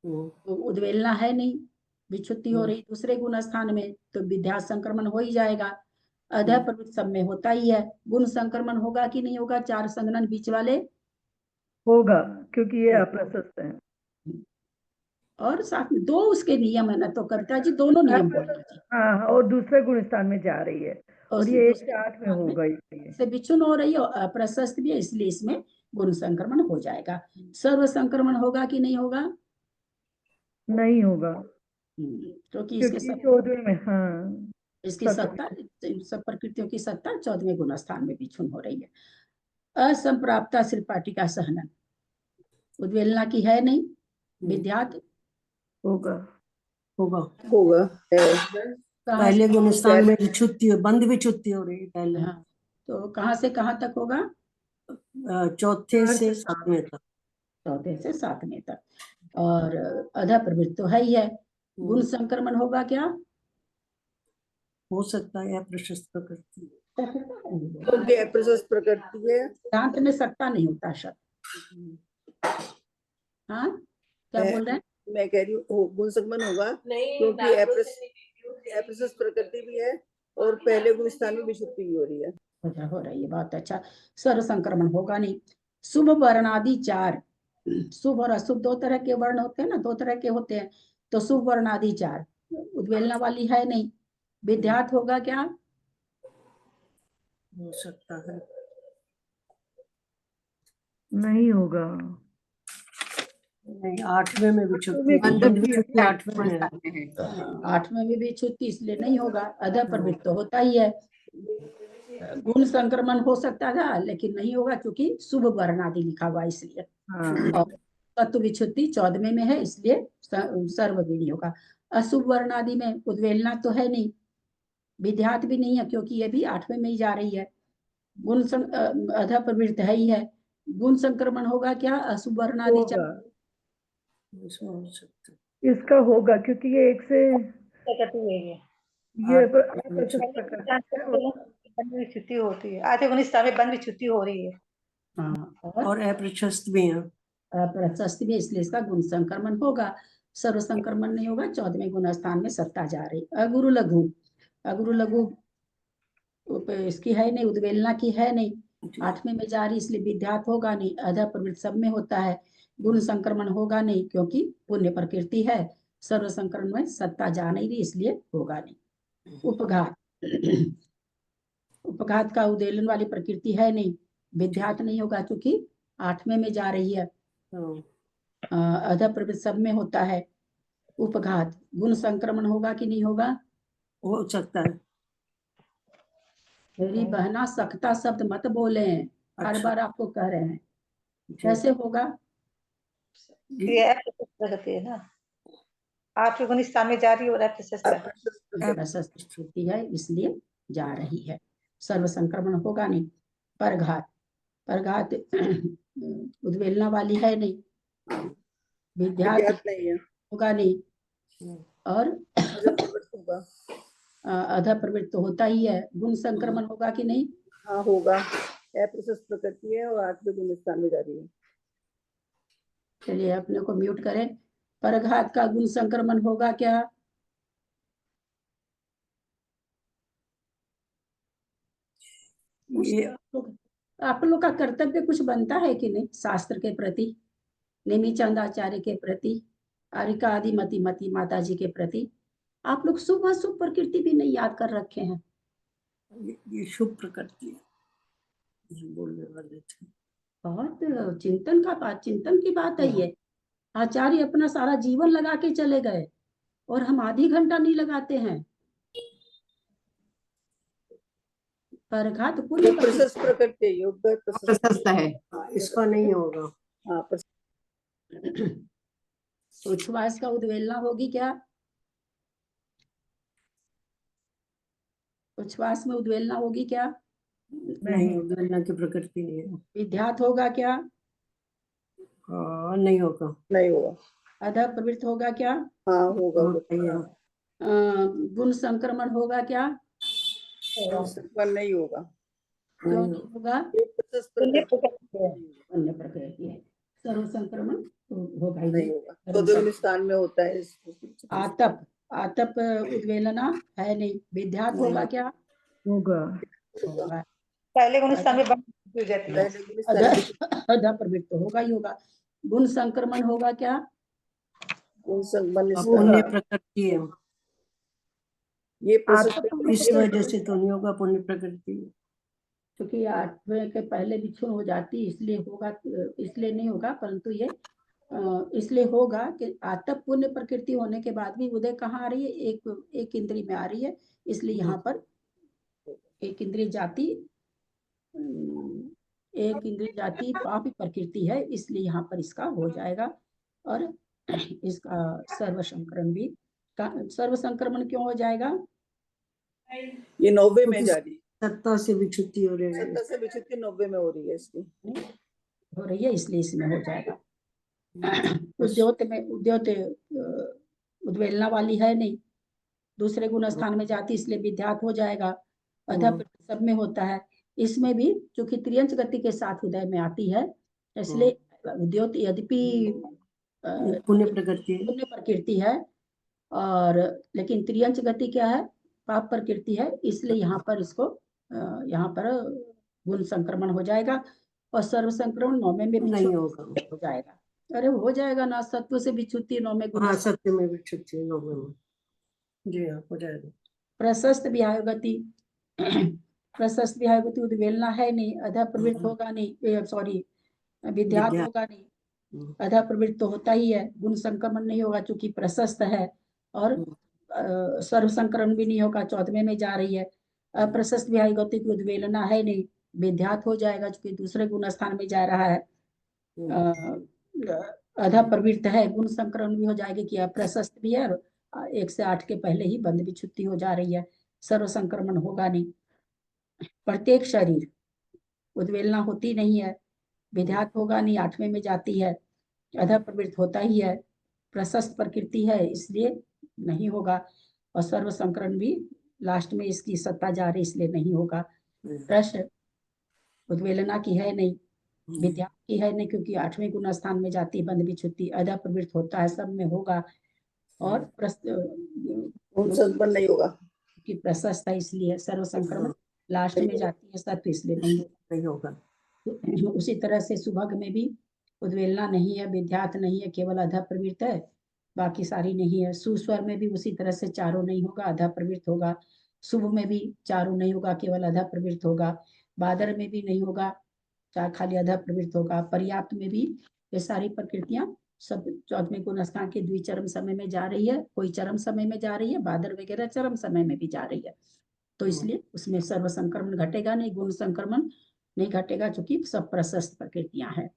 तो उद्वेलना है नहीं, विच्छुत्ति हो रही दूसरे गुण स्थान में तो विद्या संक्रमण हो ही जाएगा। अधः प्रवृत्त सब में होता ही है। गुण संक्रमण होगा कि नहीं होगा? चार संघनन बीच वाले होगा, क्योंकि ये अप्रशस्त है। और साथ में दो उसके नियम है ना, तो कविता जी दोनों नियम बोलिए जी। हाँ, और दूसरे गुण स्थान में जा रही है, और ये 1 से 8 में होगा इसलिए। से विचुन हो रही है और अप्रशस्त भी है, इसलिए इसमें गुण संक्रमण हो जाएगा। सर्व संक्रमण होगा कि नहीं होगा? नहीं होगा, क्योंकि इसके क्योंकि 14वें में, हाँ, इसकी सत्ता, सब प्रकृतियों की सत्ता 14वें गुण स्थान में विचुन हो रही है। असंप्राप्ता श्रीपाटी का सहनन, उद्वेलना की है नहीं, विद्यात होगा। होगा होगा पहले गुण स्थान में विच्युति, बंद विच्युति हो रही है पहले। हाँ, तो कहाँ से कहाँ तक होगा? चौथे से 7वें तक। चौथे से 7वें तक। और अधः प्रवृत्त तो है ही है। गुण संक्रमण होगा क्या? हो सकता है प्रशस्त प्रकृति, क्योंकि अप्रशस्त प्रकृति है। सिद्धांत में सत्ता नहीं होता शब्द। हाँ, क्या बोल रहे हैं? मैं कह रही हूँ गुण संक्रमण होगा क्योंकि अप्रशस्त प्रकृति भी है और पहले गुण स्थान में विशुद्धि भी हो रही है। हो रही है, बहुत अच्छा। सर्व संक्रमण होगा नहीं। शुभ वर्ण आदि 4, शुभ और अशुभ 2 तरह के वर्ण होते हैं ना, 2 तरह के होते हैं, तो शुभ वर्ण आदि 4, उद्वेलना वाली है नहीं, विद्यात होगा क्या? हो सकता है नहीं होगा, नहीं। 8वें में विच्युति, बंद बंद विच्युति विच्युति 8वें में है। 8वें में है। 8वें में भी छुट्टी, इसलिए नहीं होगा। अधः प्रवृत्त तो होता ही है। गुण संक्रमण हो सकता था लेकिन नहीं होगा, क्योंकि शुभ वर्ण आदि लिखा हुआ इसलिए। और तत्व विच्छुद्धि 14वें में है, इसलिए सर्व भी नहीं होगा। अशुभ वर्ण आदि में उद्वेलना तो है नहीं, विद्यात भी नहीं है, क्योंकि ये भी 8वें में ही जा रही है। गुण अधः प्रवृत्त है ही है। गुण संक्रमण होगा क्या? अशुभ वर्ण आदि इसका होगा, क्योंकि ये 1 से ये बंद विच्युति होती है, आधे गुण स्थान में बंद विच्युति हो रही है। हाँ, और अप्रशस्त भी है। अप्रशस्त भी, इसलिए इसका गुण संक्रमण होगा। सर्व संक्रमण नहीं होगा। 14वें गुण स्थान में सत्ता जा रही। अगुरु लघु, अगुरु लघु इसकी है नहीं, उद्वेलना की है नहीं, 8वें में जा रही, इसलिए विद्यात होगा नहीं। अधः प्रवृत्त सब में होता है। गुण संक्रमण होगा नहीं, क्योंकि पुण्य प्रकृति है। सर्व संक्रमण में सत्ता जा नहीं रही, इसलिए होगा नहीं। उपघात, उपघात का उद्वेलन वाली प्रकृति है नहीं, विद्यात नहीं होगा, क्योंकि 8वें में जा रही है। अधः प्रवृत्त सब में होता है। उपघात, गुण संक्रमण होगा कि नहीं होगा? हो सकता है। मेरी बहना सख्ता शब्द मत बोले, हर बार आपको कह रहे हैं। कैसे होगा? ये प्रकृति है ना, 8वें गुण स्थान में जा रही है और अप्रशस्त होती है, इसलिए जा रही है। सर्व संक्रमण होगा नहीं। परघात, परघात उद्वेलना वाली है नहीं, विद्यात नहीं है, होगा नहीं। और अधः प्रवृत्त तो होता ही है। गुण संक्रमण होगा कि नहीं? हाँ होगा, अप्रशस्त प्रकृति है और 8वें गुण स्थान में जा रही है। चलिए अपने को म्यूट करें। परघात का गुण संक्रमण होगा क्या? ये आप लोग का कर्तव्य कुछ बनता है कि नहीं शास्त्र के प्रति, नेमी चंदाचार्य के प्रति, आरिका आदि मती मती माता जी के प्रति? आप लोग शुभ अशुभ प्रकृति भी नहीं याद कर रखे हैं। ये शुभ प्रकृति है बोलने वाले थे। बहुत चिंतन का बात, चिंतन की बात है ये। आचार्य अपना सारा जीवन लगा के चले गए और हम आधी घंटा नहीं लगाते हैं। परघात पुण्य प्रशस्त प्रकृति है, योग प्रशस्त है, इसका नहीं होगा। हाँ, उच्छ्वास का उद्वेलना होगी क्या? उच्छ्वास में उद्वेलना होगी क्या? नहीं, उद्वेलना की प्रकृति नहीं है। विद्यात होगा क्या? नहीं होगा। नहीं होगा। अधः प्रवृत्त होगा क्या? हाँ होगा। गुण संक्रमण होगा क्या? नहीं होगा। क्यों नहीं होगा? अन्य प्रकृति है। सर्व संक्रमण होगा ही नहीं होगा, 14वें स्थान में होता है। आतप, आतप उद्वेलना है नहीं, विद्यात होगा क्या? होगा। होगा। पहले गुण स्थान में बंद हो जाती है। पहले गुण स्थान में अधा प्रवृत्त तो होगा ही होगा। गुण संक्रमण होगा क्या? गुण संबंध अब होगा। पुण्य प्रकृति है, ये प्रोसेस इस वजह से तो नहीं होगा पुण्य प्रकृति। क्योंकि 8वें के पहले भी क्षुण हो जाती, इसलिए होगा, इसलिए नहीं होगा, परंतु ये इसलिए होगा कि आतप पुण्य प्रकृति होने के बाद भी उदय कहाँ आ रही है? एक इंद्रिय में आ रही है, इसलिए यहाँ पर एक इंद्रिय जाति एक इंद्रिय जाति पाप प्रकृति है, इसलिए यहाँ पर इसका हो जाएगा। और इसका सर्व संक्रमण भी सर्व संक्रमण क्यों हो जाएगा? ये 90 में जा रही है, सत्ता से विच्युति हो रही है, सत्ता से विच्युति 90 में हो रही है, इसकी हो रही है, इसलिए इसमें हो जाएगा। उद्योत में उद्योत उद्वेलना वाली है नहीं, दूसरे गुण स्थान में जाती, इसलिए विद्यात हो जाएगा। अधा सब में होता है, इसमें भी चूंकि त्रियंच गति के साथ उदय में आती है, इसलिए उद्योत यद्यपि पुण्य प्रकृति है, और लेकिन त्रियंच गति क्या है? पाप प्रकृति है, इसलिए यहाँ पर इसको यहाँ पर गुण संक्रमण हो जाएगा। और सर्व संक्रमण 9वें में भी नहीं होगा, हो जाएगा। अरे हो जाएगा ना, सत्व से विच्युति 9वें गुण। हाँ, सत्य में विच्युति 9वें में, जी हाँ, हो जाएगा। प्रशस्त विहायोगति प्रशस्त विहायोगति उद्वेलना है नहीं, अधा प्रवृत्त होगा नहीं, सॉरी विद्यात होगा नहीं, अधा प्रवृत्त तो होता ही है। गुण संक्रमण नहीं होगा चूंकि प्रशस्त है, और सर्व संक्रमण भी नहीं होगा, 14वें में जा रही है। अप्रशस्त विहायोगति की उद्वेलना है नहीं, विद्यात हो जाएगा चूंकि दूसरे गुण स्थान में जा रहा है। अधा प्रवृत्त है, गुण संक्रमण भी हो जाएगी कि अप्रशस्त भी है, और 1 से 8 के पहले ही बंद भी छुट्टी हो जा रही है, सर्व संक्रमण होगा नहीं। प्रत्येक शरीर उद्वेलना होती नहीं है, विद्यात होगा नहीं, 8वें में जाती है, अधा प्रवृत्त होता ही है, प्रशस्त प्रकृति है, इसलिए नहीं होगा। और सर्व संक्रमण भी लास्ट में इसकी सत्ता जा रही, इसलिए नहीं होगा। प्रश्न उद्वेलना की है नहीं, विद्यात की है नहीं, क्योंकि 8वें गुण स्थान में जाती, बंद भी छुट्टी, अधा प्रवृत्त होता है, सब में होगा। और संपन्न नहीं होगा कि प्रशस्त है, इसलिए सर्व संक्रमण लास्ट में जाती है, सत्व, इसलिए नहीं होगा। उसी तरह से सुभग में भी उद्वेलना नहीं है, विद्यात नहीं है, केवल अधा प्रवृत्त है, बाकी सारी नहीं है। सुस्वर में भी उसी तरह से चारों नहीं होगा, अधा प्रवृत्त होगा। शुभ में भी चारों नहीं होगा, केवल अधा प्रवृत्त होगा। बादर में भी नहीं होगा, खाली अधा प्रवृत्त होगा। पर्याप्त में भी ये सारी प्रकृतियां सब 14वें गुण स्थान के द्विचरम समय में जा रही है, कोई चरम समय में जा रही है, बादर वगैरह चरम समय में भी जा रही है, तो इसलिए उसमें सर्व संक्रमण घटेगा नहीं, गुण संक्रमण नहीं घटेगा, चूंकि सब प्रशस्त प्रकृतियां हैं।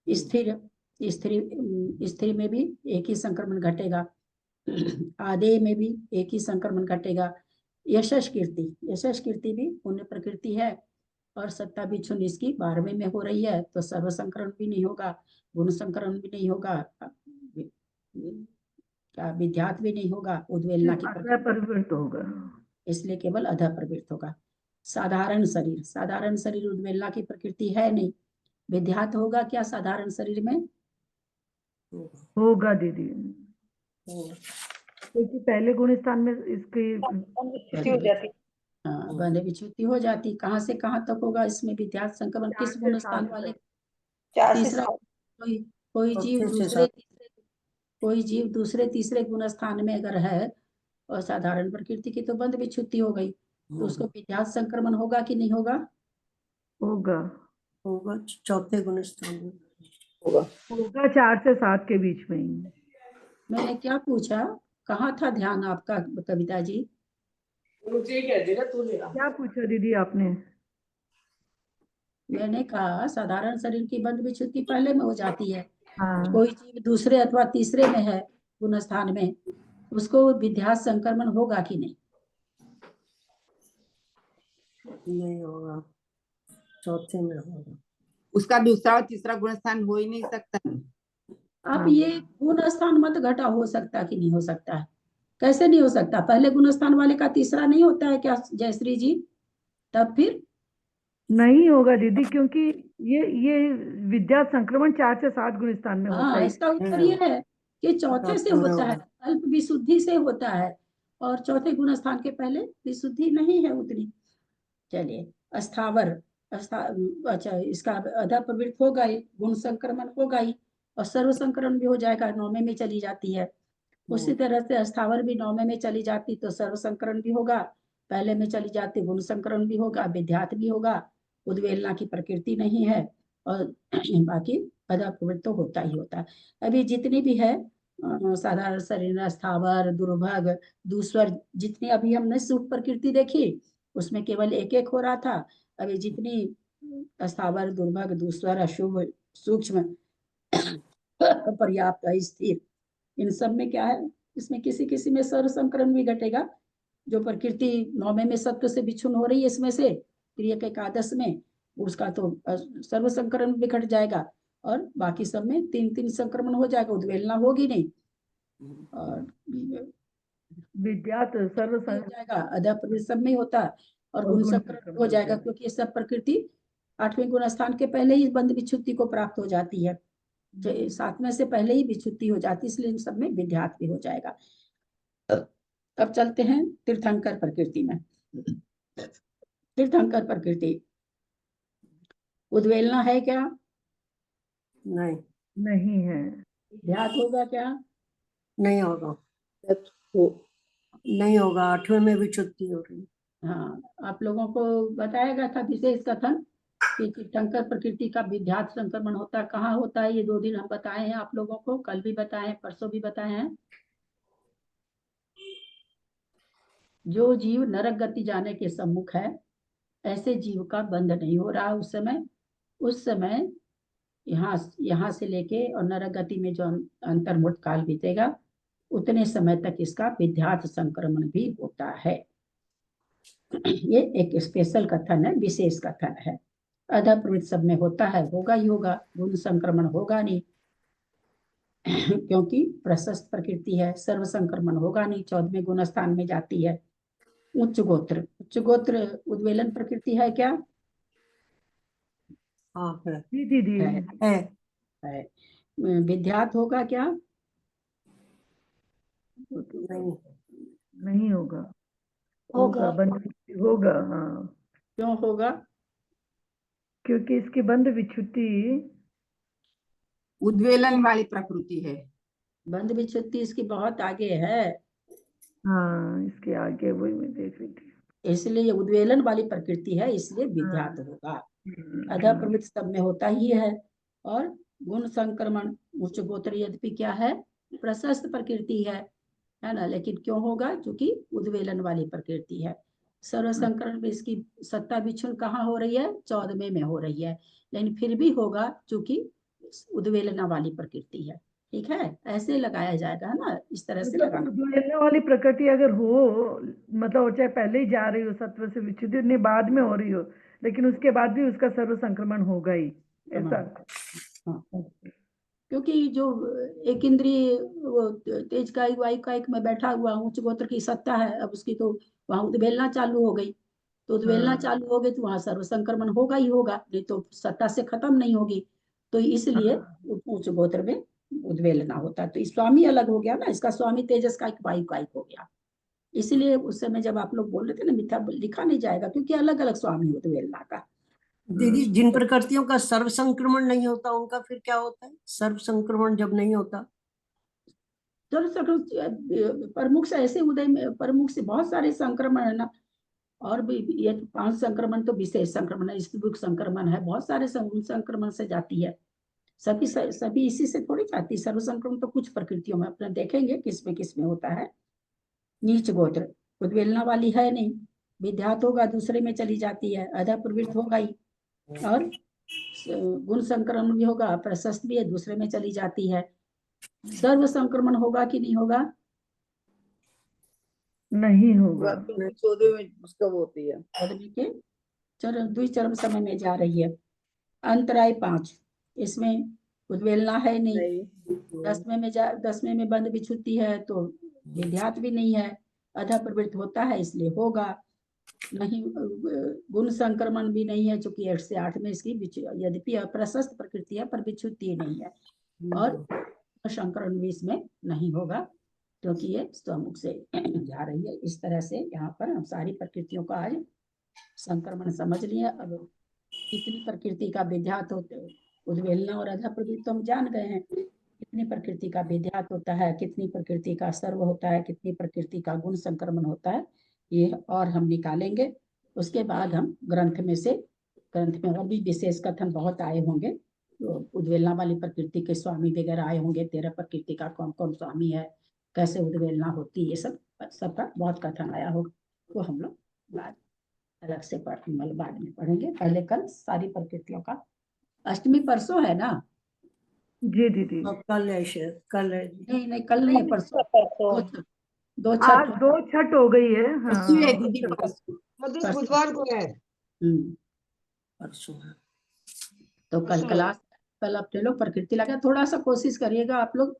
स्थिर स्थिर में भी एक ही संक्रमण घटेगा, आदेय में भी एक ही संक्रमण घटेगा। यशस कीर्ति भी पुण्य प्रकृति है, और सत्ता भी क्षुण इसकी 12वें में हो रही है, तो सर्व संक्रमण भी नहीं होगा, गुण संक्रमण भी नहीं होगा, क्या विद्यात भी नहीं होगा, उद्वेलना की प्रवृत्त होगा, इसलिए केवल अधा प्रवृत्त होगा। साधारण शरीर उद्वेलना की प्रकृति है नहीं, विद्यात होगा क्या साधारण शरीर में? होगा दीदी, क्योंकि पहले गुण स्थान में इसकी हो जाती। हाँ, बंद विच्युति हो जाती। कहाँ से कहाँ तक होगा इसमें विद्यात संक्रमण? किस गुण स्थान वाले? तीसरा, कोई जीव दूसरे तीसरे गुण स्थान में अगर है और साधारण प्रकृति की, तो बंद विच्युति हो गई, तो उसको विद्यात संक्रमण होगा कि नहीं होगा? होगा, चौथे गुण स्थान में होगा 4 से 7 के बीच में ही। मैंने क्या पूछा, कहाँ था ध्यान आपका कविता जी? क्या पूछा दीदी आपने? मैंने कहा साधारण शरीर की बंद विच्युति पहले में हो जाती है, हाँ। कोई जीव दूसरे अथवा तीसरे में है गुण स्थान में, उसको विद्यात संक्रमण होगा कि नहीं? नहीं होगा, चौथे में होगा। उसका दूसरा और तीसरा गुण स्थान हो ही नहीं सकता। अब ये गुण स्थान मत घटा हो सकता कि नहीं हो सकता है? कैसे नहीं हो सकता? पहले गुण स्थान वाले का तीसरा नहीं होता है क्या जयश्री जी? तब फिर नहीं होगा दीदी, क्योंकि ये विद्या संक्रमण 4 से 7 गुण स्थान में होता है। इसका उत्तर ये है कि चौथे से होता है, अल्प विशुद्धि से होता है, और चौथे गुण स्थान के पहले विशुद्धि नहीं है उतनी, चलिए, अस्थावर अच्छा, इसका अधा प्रवृत्त होगा ही, गुण संक्रमण होगा ही, और सर्व संक्रमण भी हो जाएगा, नौमे में चली जाती है। उसी तरह से अस्थावर भी नौमे में चली जाती तो सर्व संकरण भी होगा, पहले में चली जाती गुण संकरण भी होगा, विद्यात भी होगा, उद्वेलना की प्रकृति नहीं है, और बाकी अधा प्रवृत्त तो होता ही होता है। अभी जितनी भी है साधारण शरीर, स्थावर, दुर्भग, दूसर, जितनी अभी हमने सुख प्रकृति देखी उसमें केवल एक एक हो रहा था। अभी जितनी स्थावर, दुर्भग, दूसर, अशुभ, सूक्ष्म, पर्याप्त, स्थिर, इन सब में क्या है, इसमें किसी किसी में सर्व संकरण भी घटेगा। जो प्रकृति नौमे में सत्व से विच्छुन्न हो रही है, इसमें से क्रिया के एकादश में, उसका तो सर्व संकरण भी घट जाएगा, और बाकी सब में 3-3 संक्रमण हो जाएगा, उद्वेलना होगी नहीं, और विद्यात सर्व हो जाएगा, अधा प्रवृत्त सब में होता है, और गुण संकरण हो जाएगा, क्योंकि ये सब प्रकृति 8वें गुण स्थान के पहले ही बंध विच्छुत्ति को प्राप्त हो जाती है, 7वें से पहले ही विच्छुत्ति हो जाती है, इसलिए इन सब में विद्यात भी हो जाएगा। अब चलते हैं तीर्थंकर प्रकृति में। तीर्थंकर प्रकृति, उद्वेलना है क्या? नहीं, नहीं है। विद्यात होगा क्या? नहीं होगा, नहीं होगा, 8वें में भी छुट्टी हो रही। हाँ, आप लोगों को बताया गया था विशेष कथन कि तीर्थंकर प्रकृति का विद्यात संक्रमण होता है। कहाँ होता है? ये 2 दिन हम बताए हैं आप लोगों को, कल भी बताए हैं, परसों भी बताए हैं। जो जीव नरक गति जाने के सम्मुख है, ऐसे जीव का बंध नहीं हो रहा उस समय यहाँ से लेके और नरक गति में जो अंतर्मुक्त काल बीतेगा, उतने समय तक इसका विद्यात संक्रमण भी होता है। ये एक स्पेशल कथन है, विशेष कथन है। अधा प्रवृत्त सब में होता है, होगा ही होगा, गुण संक्रमण होगा नहीं क्योंकि प्रशस्त प्रकृति है, सर्व संक्रमण होगा नहीं, 14वें गुण स्थान में जाती है। उच्च गोत्र उद्वेलन प्रकृति है क्या? हाँ है, दीदी है। विद्यात होगा क्या? नहीं होगा। होगा। होगा, हाँ, क्यों होगा? क्योंकि इसकी बंध विच्छुत्ति उद्वेलन वाली प्रकृति है। बंध विच्छुत्ति इसकी बहुत आगे है, हाँ, इसके आगे वही मैं देख रही थी, इसलिए ये उद्वेलन वाली प्रकृति है, इसलिए विद्यात होगा। अधा प्रवृत्त सब में होता ही है, और गुण संक्रमण उच्च गोत्र यद्यपि क्या है, प्रशस्त प्रकृति है ना, लेकिन क्यों होगा? क्योंकि उद्वेलन वाली प्रकृति है। सर्व संकरण में इसकी सत्ता विच्छुन्न कहाँ हो रही है? 14वें में हो रही है, लेकिन फिर भी होगा क्योंकि उद्वेलना वाली प्रकृति है। ठीक है, ऐसे लगाया जाएगा, है ना, इस तरह से लगाना। उद्वेलना वाली प्रकृति अगर हो, मतलब चाहे पहले ही जा रही हो सत्व से विच्छुद्ध, नहीं बाद में हो रही हो, लेकिन उसके बाद भी उसका सर्व संक्रमण होगा ही, ऐसा। हाँ, क्योंकि जो एक इंद्रिय वो तेज का वायु का एक में बैठा हुआ उच्च गोत्र की सत्ता है, अब उसकी तो वहां उद्वेलना चालू हो गई, तो उद्वेलना चालू हो गई तो वहां सर्व संक्रमण होगा ही होगा, नहीं तो सत्ता से खत्म नहीं होगी, तो इसलिए उच्च गोत्र में उद्वेलना होता है। तो स्वामी अलग हो गया ना, इसका स्वामी तेजस का एक वायु का एक हो गया, इसलिए उस समय जब आप लोग बोल रहे थे ना मिथ्या लिखा नहीं जाएगा, क्योंकि अलग अलग स्वामी उद्वेलना का। दीदी, जिन प्रकृतियों का सर्व संक्रमण नहीं होता उनका फिर क्या होता है? सर्व संक्रमण जब नहीं होता, प्रमुख से ऐसे उदय में, प्रमुख से बहुत सारे संक्रमण है ना, और भी ये 5 संक्रमण तो विशेष संक्रमण है, स्त्रीमुख संक्रमण है, बहुत सारे संक्रमण से जाती है, सभी इसी से थोड़ी जाती। सर्व संक्रमण तो कुछ प्रकृतियों में अपने देखेंगे किसमें होता है। नीच गोत्र उद्वेलना वाली है नहीं, विद्यात होगा, दूसरे में चली जाती है, अधा प्रवृत्त होगा ही, और गुण संक्रमण भी होगा, प्रशस्त भी है, दूसरे में चली जाती है। सर्व संक्रमण होगा कि नहीं होगा? नहीं होगा। 14वें में उसका वो होती है, 14वें के द्विचरम समय में जा रही है। अंतराय 5, इसमें उद्वेलना है नहीं, 10वें में बंध विच्छुत्ति है, तो विद्यात भी नहीं है, अधा प्रवृत्त होता है, इसलिए होगा नहीं। गुण संक्रमण भी नहीं है, चूंकि 8 से 8 में इसकी यद्यपि अप्रशस्त प्रकृति है पर विच्छुत्ति नहीं है, और संक्रमण भी इसमें नहीं होगा, क्योंकि ये स्वमुख से जा रही है। इस तरह से यहाँ पर हम सारी प्रकृतियों का आज संक्रमण समझ लिए। अब कितनी प्रकृति का विध्यात होते, उद्वेलना और अधा प्रदीप तो हम जान गए हैं, कितनी प्रकृति का विध्यात होता है, कितनी प्रकृति का सर्व होता है, कितनी प्रकृति का गुण संक्रमण होता है, ये और हम निकालेंगे। उसके बाद हम ग्रंथ में से, ग्रंथ में और भी विशेष कथन बहुत आए होंगे, तो उद्वेलना वाली प्रकृति के स्वामी वगैरह आए होंगे, 13 प्रकृति का कौन कौन स्वामी है, कैसे उद्वेलना होती है, ये सब सबका बहुत कथन आया होगा, तो हम लोग बाद अलग से मतलब बाद में पढ़ेंगे। पहले कल सारी प्रकृतियों का, अष्टमी परसों है ना? जी दीदी, कल है शायद, कल है जी। नहीं नहीं, कल नहीं है, परसों। दो आज छठ 2 छठ हो गई है। परसों है हाँ, दीदी, परसों। परसों। बुधवार को है, हम्म, परसों है। तो कल क्लास, कल अपने लोग प्रकृति लगा, थोड़ा सा कोशिश करिएगा आप लोग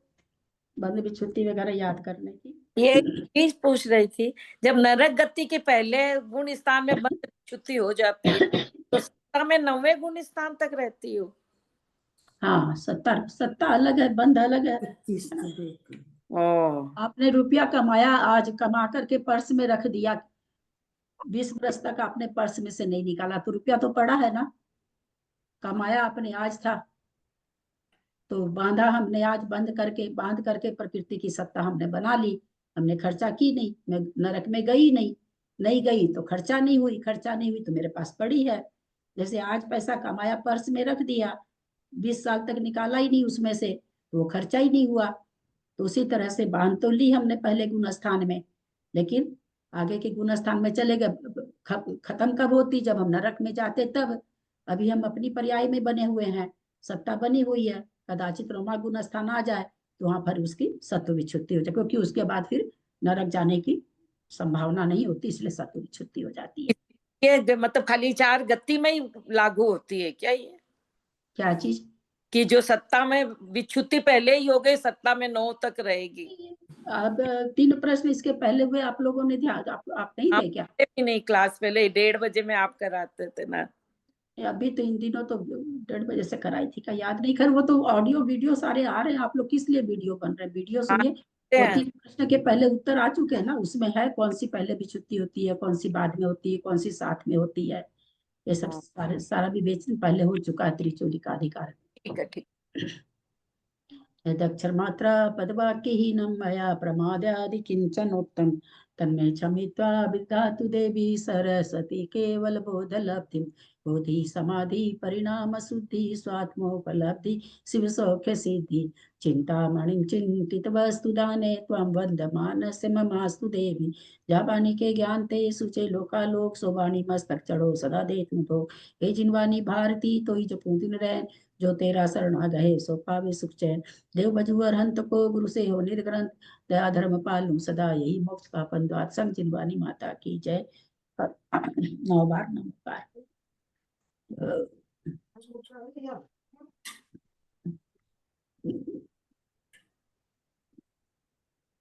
बंद विच्छुत्ति वगैरह याद करने की। ये चीज पूछ रही थी, जब नरक गति के पहले गुण स्थान में बंध विच्छुत्ति हो जाती है तो सत्ता में 9वें गुण स्थान तक रहती हो? हाँ, सत्ता अलग है, बंध अलग है। 25 को देख। आपने रुपया कमाया, आज कमा करके पर्स में रख दिया, 20 वर्ष तक आपने पर्स में से नहीं निकाला, तो रुपया तो पड़ा है ना, कमाया आपने आज था, तो बांधा हमने आज, बांध करके प्रकृति की सत्ता हमने बना ली, हमने खर्चा की नहीं, मैं नरक में गई नहीं, नहीं गई तो खर्चा नहीं हुई, खर्चा नहीं हुई तो मेरे पास पड़ी है। जैसे आज पैसा कमाया पर्स में रख दिया, 20 साल तक निकाला ही नहीं उसमें से, तो वो खर्चा ही नहीं हुआ। तो उसी तरह से बांध तो ली हमने पहले गुण स्थान में, लेकिन आगे के गुण स्थान में चले गए, खत्म कब होती, जब हम नरक में जाते तब। अभी हम अपनी पर्याय में बने हुए हैं, सत्ता बनी हुई है, कदाचित रोमा गुण स्थान आ जाए तो वहां पर उसकी सत्व विच्छुत्ति हो जाए, क्योंकि उसके बाद फिर नरक जाने की संभावना नहीं होती, इसलिए सत्व विच्छुत्ति हो जाती है। ये मतलब खाली 4 गति में ही लागू होती है क्या ये? क्या चीज? कि जो सत्ता में विच्छुत्ति पहले ही हो गई, सत्ता में 9 तक रहेगी? अब 3 प्रश्न इसके पहले हुए, आप लोगों ने ध्यान, आप नहीं थे क्या? भी नहीं, क्लास पहले 1:30 बजे में आप कराते थे ना? अभी तो इन दिनों तो 1:30 बजे से कराई थी, का याद नहीं, कर वो तो ऑडियो वीडियो सारे आ रहे हैं, आप लोग किस लिए वीडियो बन रहे हैं? वीडियो सुनिए, वो 3 प्रश्न के पहले उत्तर आ चुके हैं ना, उसमें है कौन सी पहले विच्छुत्ति होती है, कौन सी बाद में होती है, कौन सी साथ में होती है, ये सब सारा विवेचन पहले हो चुका है, त्रिचोली का अधिकार। ठीक है, ठीक। यदक्षरमात्रा पदवाक्यहीनं मया प्रमादादि किंचनोक्तं तन्मे क्षमित्वा विदधातु देवी सरस्वती केवल बोधलब्धिं। बोधि समाधि परिणाम शुद्धि स्वात्मोपलब्धि शिव सौख्य सिद्धि। चिंतामणिं चिंतित वस्तु दाने त्वं वन्दमानस्य ममास्तु देवी। जाबानी के ज्ञान ते सुचे लोकालोक सोबानी मस्तक चढ़ो सदा देत मुठो। हे जिनवानी भारती तो ही जपू दिन रैन, जो तेरा शरण आ गए सो पावे सुख चैन। देव बजुअर हंत को गुरु से हो निर्ग्रंथ, दया धर्म पालू सदा यही मोक्ष का पंद्वात। संग जिनवानी माता की जय। 9 बार नमस्कार।